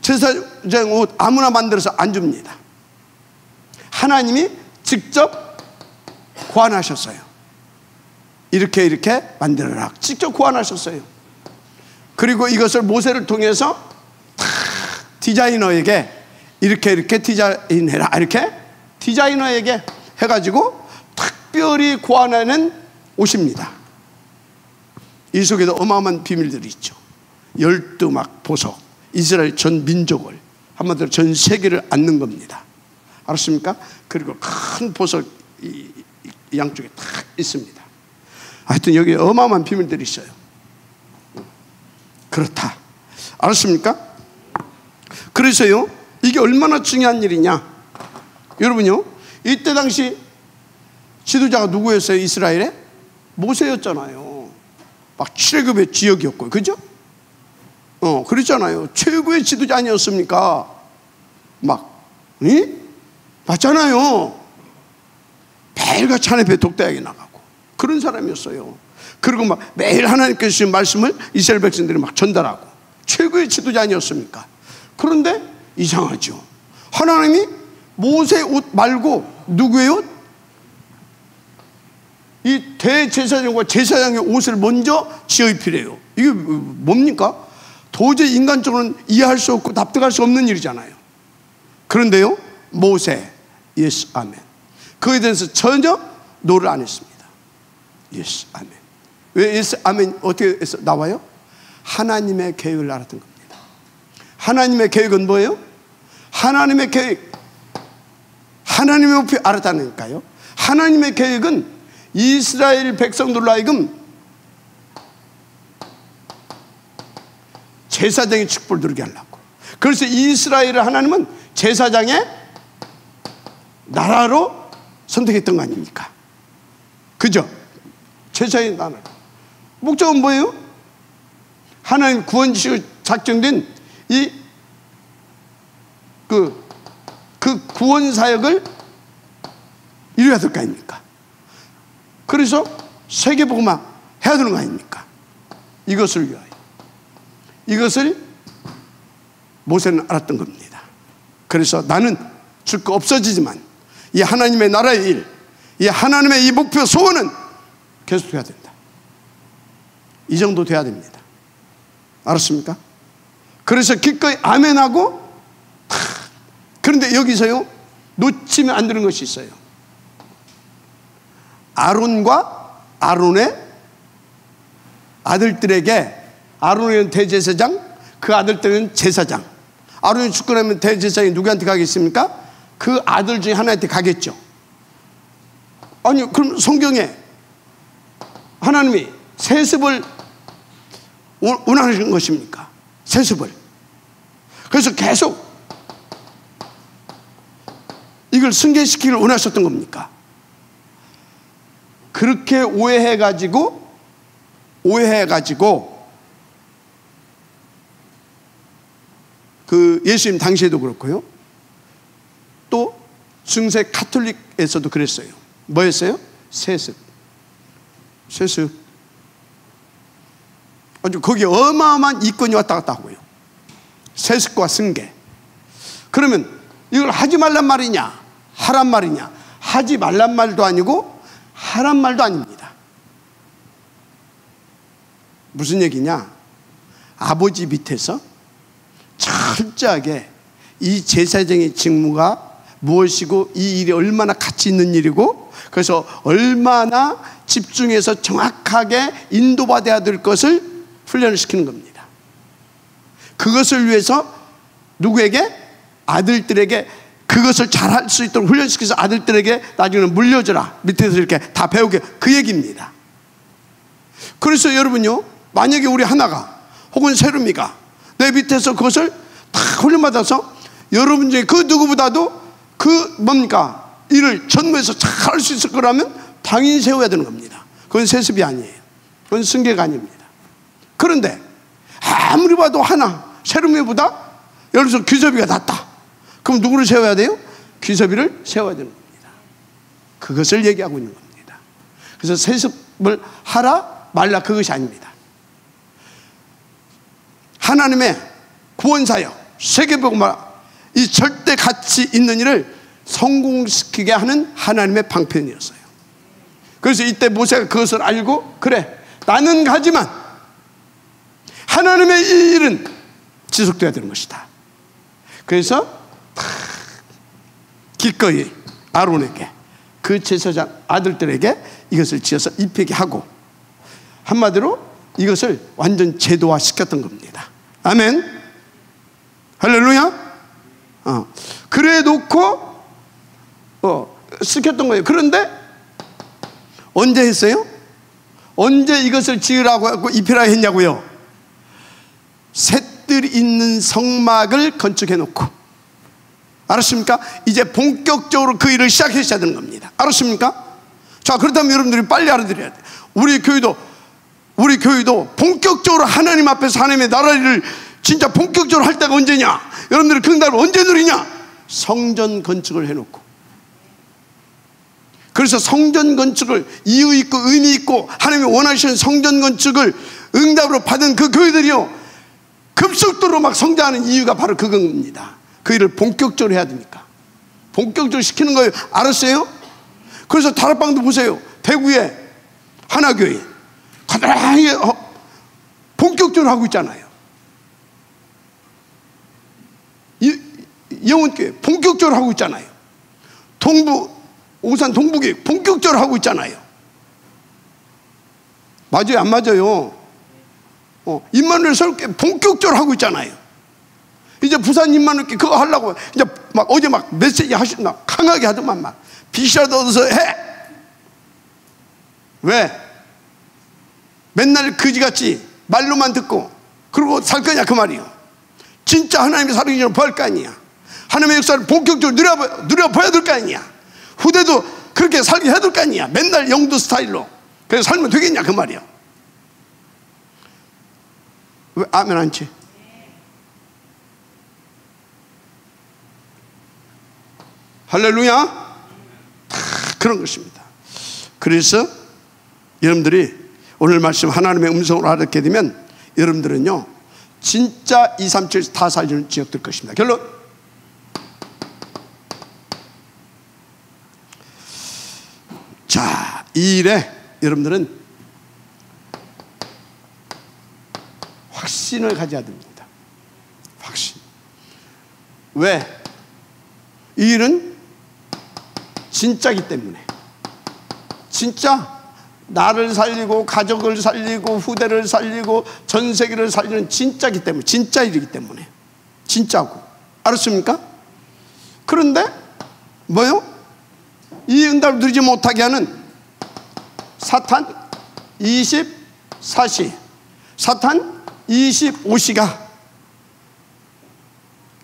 제사장 옷 아무나 만들어서 안 줍니다. 하나님이 직접 고안하셨어요. 이렇게 만들어라, 직접 고안하셨어요. 그리고 이것을 모세를 통해서 디자이너에게 이렇게 디자인해라, 이렇게 디자이너에게 해가지고 특별히 고안하는 옷입니다. 이 속에도 어마어마한 비밀들이 있죠. 12막 보석, 이스라엘 전 민족을, 한마디로 전 세계를 안는 겁니다. 알았습니까? 그리고 큰 보석 이 양쪽에 딱 있습니다. 하여튼 여기 어마어마한 비밀들이 있어요. 그렇다. 알았습니까? 그래서요, 이게 얼마나 중요한 일이냐, 여러분요, 이때 당시 지도자가 누구였어요? 이스라엘에? 모세였잖아요. 막 출애굽의 지역이었고, 그죠? 그랬잖아요. 최고의 지도자 아니었습니까? 맞잖아요. 매일같이 하나님 앞에 독대하게 나가고 그런 사람이었어요. 그리고 막 매일 하나님께서 주신 말씀을 이스라엘 백성들이 막 전달하고 최고의 지도자 아니었습니까? 그런데 이상하죠. 하나님이 모세 옷 말고 누구의 옷? 이 대제사장과 제사장의 옷을 먼저 지어 입히래요. 이게 뭡니까? 도저히 인간적으로는 이해할 수 없고 납득할 수 없는 일이잖아요. 그런데요, 모세, 예스, 아멘. 그에 대해서 전혀 노를 안 했습니다. 예스, 아멘. 왜 예스, 아멘 어떻게 해서 나와요? 하나님의 계획을 알았던 겁니다. 하나님의 계획은 뭐예요? 하나님의 계획, 하나님의 목표 알았다니까요. 하나님의 계획은 이스라엘 백성들로 하여금 제사장의 축복을 누리게 하려고. 그래서 이스라엘을 하나님은 제사장의 나라로 선택했던 거 아닙니까? 그죠? 제사장의 나라. 목적은 뭐예요? 하나님 구원지시고 작정된 그 구원 사역을 이루어야 될 거 아닙니까? 그래서 세계복음화 해야 되는 거 아닙니까? 이것을 위하여. 이것을 모세는 알았던 겁니다. 그래서 나는 죽고 없어지지만 이 하나님의 나라의 일, 이 하나님의 이 목표 소원은 계속해야 된다. 이 정도 돼야 됩니다. 알았습니까? 그래서 기꺼이 아멘하고, 그런데 여기서요 놓치면 안 되는 것이 있어요. 아론과 아론의 아들들에게, 아론은 대제사장, 그 아들들은 제사장. 아론이 죽고 나면 대제사장이 누구한테 가겠습니까? 그 아들 중에 하나한테 가겠죠. 아니, 그럼 성경에 하나님이 세습을 원하는 것입니까? 세습을. 그래서 계속 이걸 승계시키기를 원하셨던 겁니까? 그렇게 오해해가지고 그 예수님 당시에도 그렇고요. 또 중세 카톨릭에서도 그랬어요. 뭐였어요? 세습. 아주 거기에 어마어마한 이권이 왔다 갔다 하고요. 세습과 승계. 그러면 이걸 하지 말란 말이냐, 하란 말이냐? 하지 말란 말도 아니고 하란 말도 아닙니다. 무슨 얘기냐? 아버지 밑에서 철저하게 이 제사장의 직무가 무엇이고 이 일이 얼마나 가치 있는 일이고, 그래서 얼마나 집중해서 정확하게 인도받아야 될 것을 훈련을 시키는 겁니다. 그것을 위해서 누구에게? 아들들에게 그것을 잘할 수 있도록 훈련시켜서 아들들에게 나중에는 물려줘라, 밑에서 이렇게 다 배우게, 그 얘기입니다. 그래서 여러분요, 만약에 우리 하나가 혹은 세름이가 내 밑에서 그것을 다 훈련받아서 여러분 중에 그 누구보다도 그 뭡니까? 일을 전무해서 잘 할 수 있을 거라면 당연히 세워야 되는 겁니다. 그건 세습이 아니에요. 그건 승계가 아닙니다. 그런데 아무리 봐도 하나 세름이보다 예를 들어서 귀섭이가 낫다. 그럼 누구를 세워야 돼요? 귀섭이를 세워야 되는 겁니다. 그것을 얘기하고 있는 겁니다. 그래서 세습을 하라 말라 그것이 아닙니다. 하나님의 구원사역, 세계복음화, 이 절대 가치 있는 일을 성공시키게 하는 하나님의 방편이었어요. 그래서 이때 모세가 그것을 알고, 그래, 나는 가지만 하나님의 이 일은 지속돼야 되는 것이다. 그래서 기꺼이 아론에게, 그 제사장 아들들에게 이것을 지어서 입히게 하고, 한마디로 이것을 완전 제도화 시켰던 겁니다. 아멘. 할렐루야. 그래 놓고 시켰던 거예요. 그런데 언제 했어요? 언제 이것을 지으라고 하고 입히라 했냐고요? 셋들이 있는 성막을 건축해 놓고 알았습니까? 이제 본격적으로 그 일을 시작하셔야 되는 겁니다. 알았습니까? 자, 그렇다면 여러분들이 빨리 알아들어야 돼요. 우리 교회도 본격적으로 하나님 앞에서 하나님의 나라 일을 진짜 본격적으로 할 때가 언제냐? 여러분들이 그 응답을 언제 누리냐? 성전 건축을 해놓고. 그래서 성전 건축을 이유 있고 의미 있고 하나님이 원하시는 성전 건축을 응답으로 받은 그 교회들이요, 급속도로 막 성장하는 이유가 바로 그겁니다. 그 일을 본격적으로 해야 되니까. 본격적으로 시키는 거예요. 알았어요? 그래서 다락방도 보세요. 대구에 하나교회 가만히 본격적으로 하고 있잖아요. 영원교회 본격적으로 하고 있잖아요. 오산 동부교회 본격적으로 하고 있잖아요. 맞아요, 안 맞아요? 임마누엘 설교 본격적으로 하고 있잖아요. 이제 부산 임마누엘 그거 하려고 이제 막 어제 막 메시지 하시나 강하게 하더만 막 빛이라도 얻어서 해. 왜? 맨날 그지같이 말로만 듣고 그러고 살 거냐 그 말이요. 진짜 하나님의 살아계시는 볼 거 아니야. 하나님의 역사를 본격적으로 누려봐야 될 거 아니야. 후대도 그렇게 살게 해야 될 거 아니야. 맨날 영도 스타일로. 그래서 살면 되겠냐 그 말이야. 왜 아멘 안 치? 할렐루야. 그런 것입니다. 그래서 여러분들이 오늘 말씀 하나님의 음성으로 알게 되면 여러분들은요 진짜 2, 3, 7 다 살리는 지역될 것입니다. 결론, 자, 이 일에 여러분들은 확신을 가져야 됩니다. 확신. 왜? 이 일은 진짜기 때문에. 진짜 나를 살리고 가족을 살리고 후대를 살리고 전 세계를 살리는 진짜기 때문에, 진짜 일이기 때문에. 진짜고. 알았습니까? 그런데 뭐요? 이 응답을 누리지 못하게 하는 사탄 24시, 사탄 25시가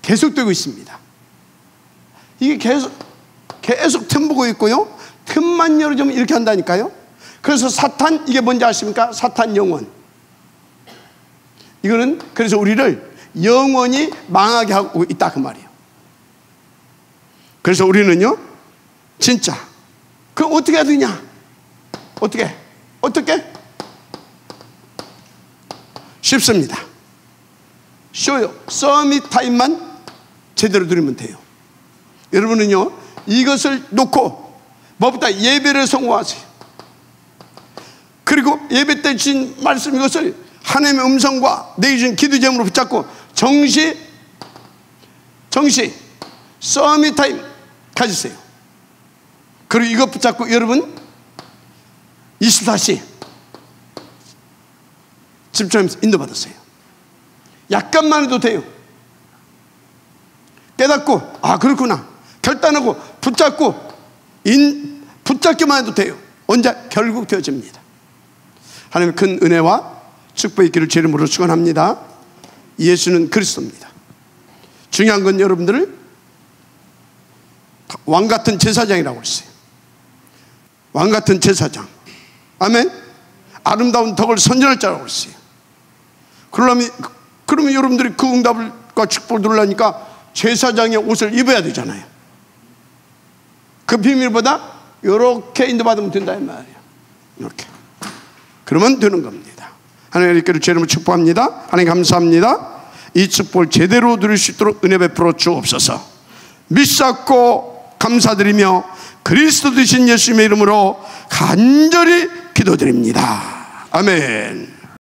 계속되고 있습니다. 이게 계속 틈보고 있고요, 틈만 열어주면 이렇게 한다니까요. 그래서 사탄, 이게 뭔지 아십니까? 사탄 영혼. 이거는 그래서 우리를 영원히 망하게 하고 있다 그 말이에요. 그래서 우리는요 진짜 그럼 어떻게 해야 되냐? 어떻게? 쉽습니다. 쉬워요. 서밋 타임만 제대로 누리면 돼요. 여러분은요 이것을 놓고 뭐부터 예배를 성공하세요. 그리고 예배 때 주신 말씀, 이것을 하나님의 음성과 내게 주신 기도 제목으로 붙잡고 정시 서밋 타임 가지세요. 그리고 이것 붙잡고 여러분 24시 집중하면서 인도받았어요. 약간만 해도 돼요. 깨닫고 아 그렇구나 결단하고 붙잡기만 해도 돼요. 언제? 결국 되어집니다. 하나님의 큰 은혜와 축복의 길을 제 이름으로 축원합니다. 예수는 그리스도입니다. 중요한 건 여러분들을 왕같은 제사장이라고 했어요. 왕같은 제사장. 아멘. 아름다운 덕을 선전할 자라고 했어요. 그러면 여러분들이 그 응답과 축복을 누리려니까 제사장의 옷을 입어야 되잖아요. 그 비밀보다 이렇게 인도받으면 된다 이 말이에요. 이렇게. 그러면 되는 겁니다. 하나님의 이름으로 제 이름으로 축복합니다. 하나님 감사합니다. 이 축복을 제대로 누릴 수 있도록 은혜 베풀어 주옵소서. 믿사옵고 감사드리며 그리스도 되신 예수님의 이름으로 간절히 기도드립니다. 아멘.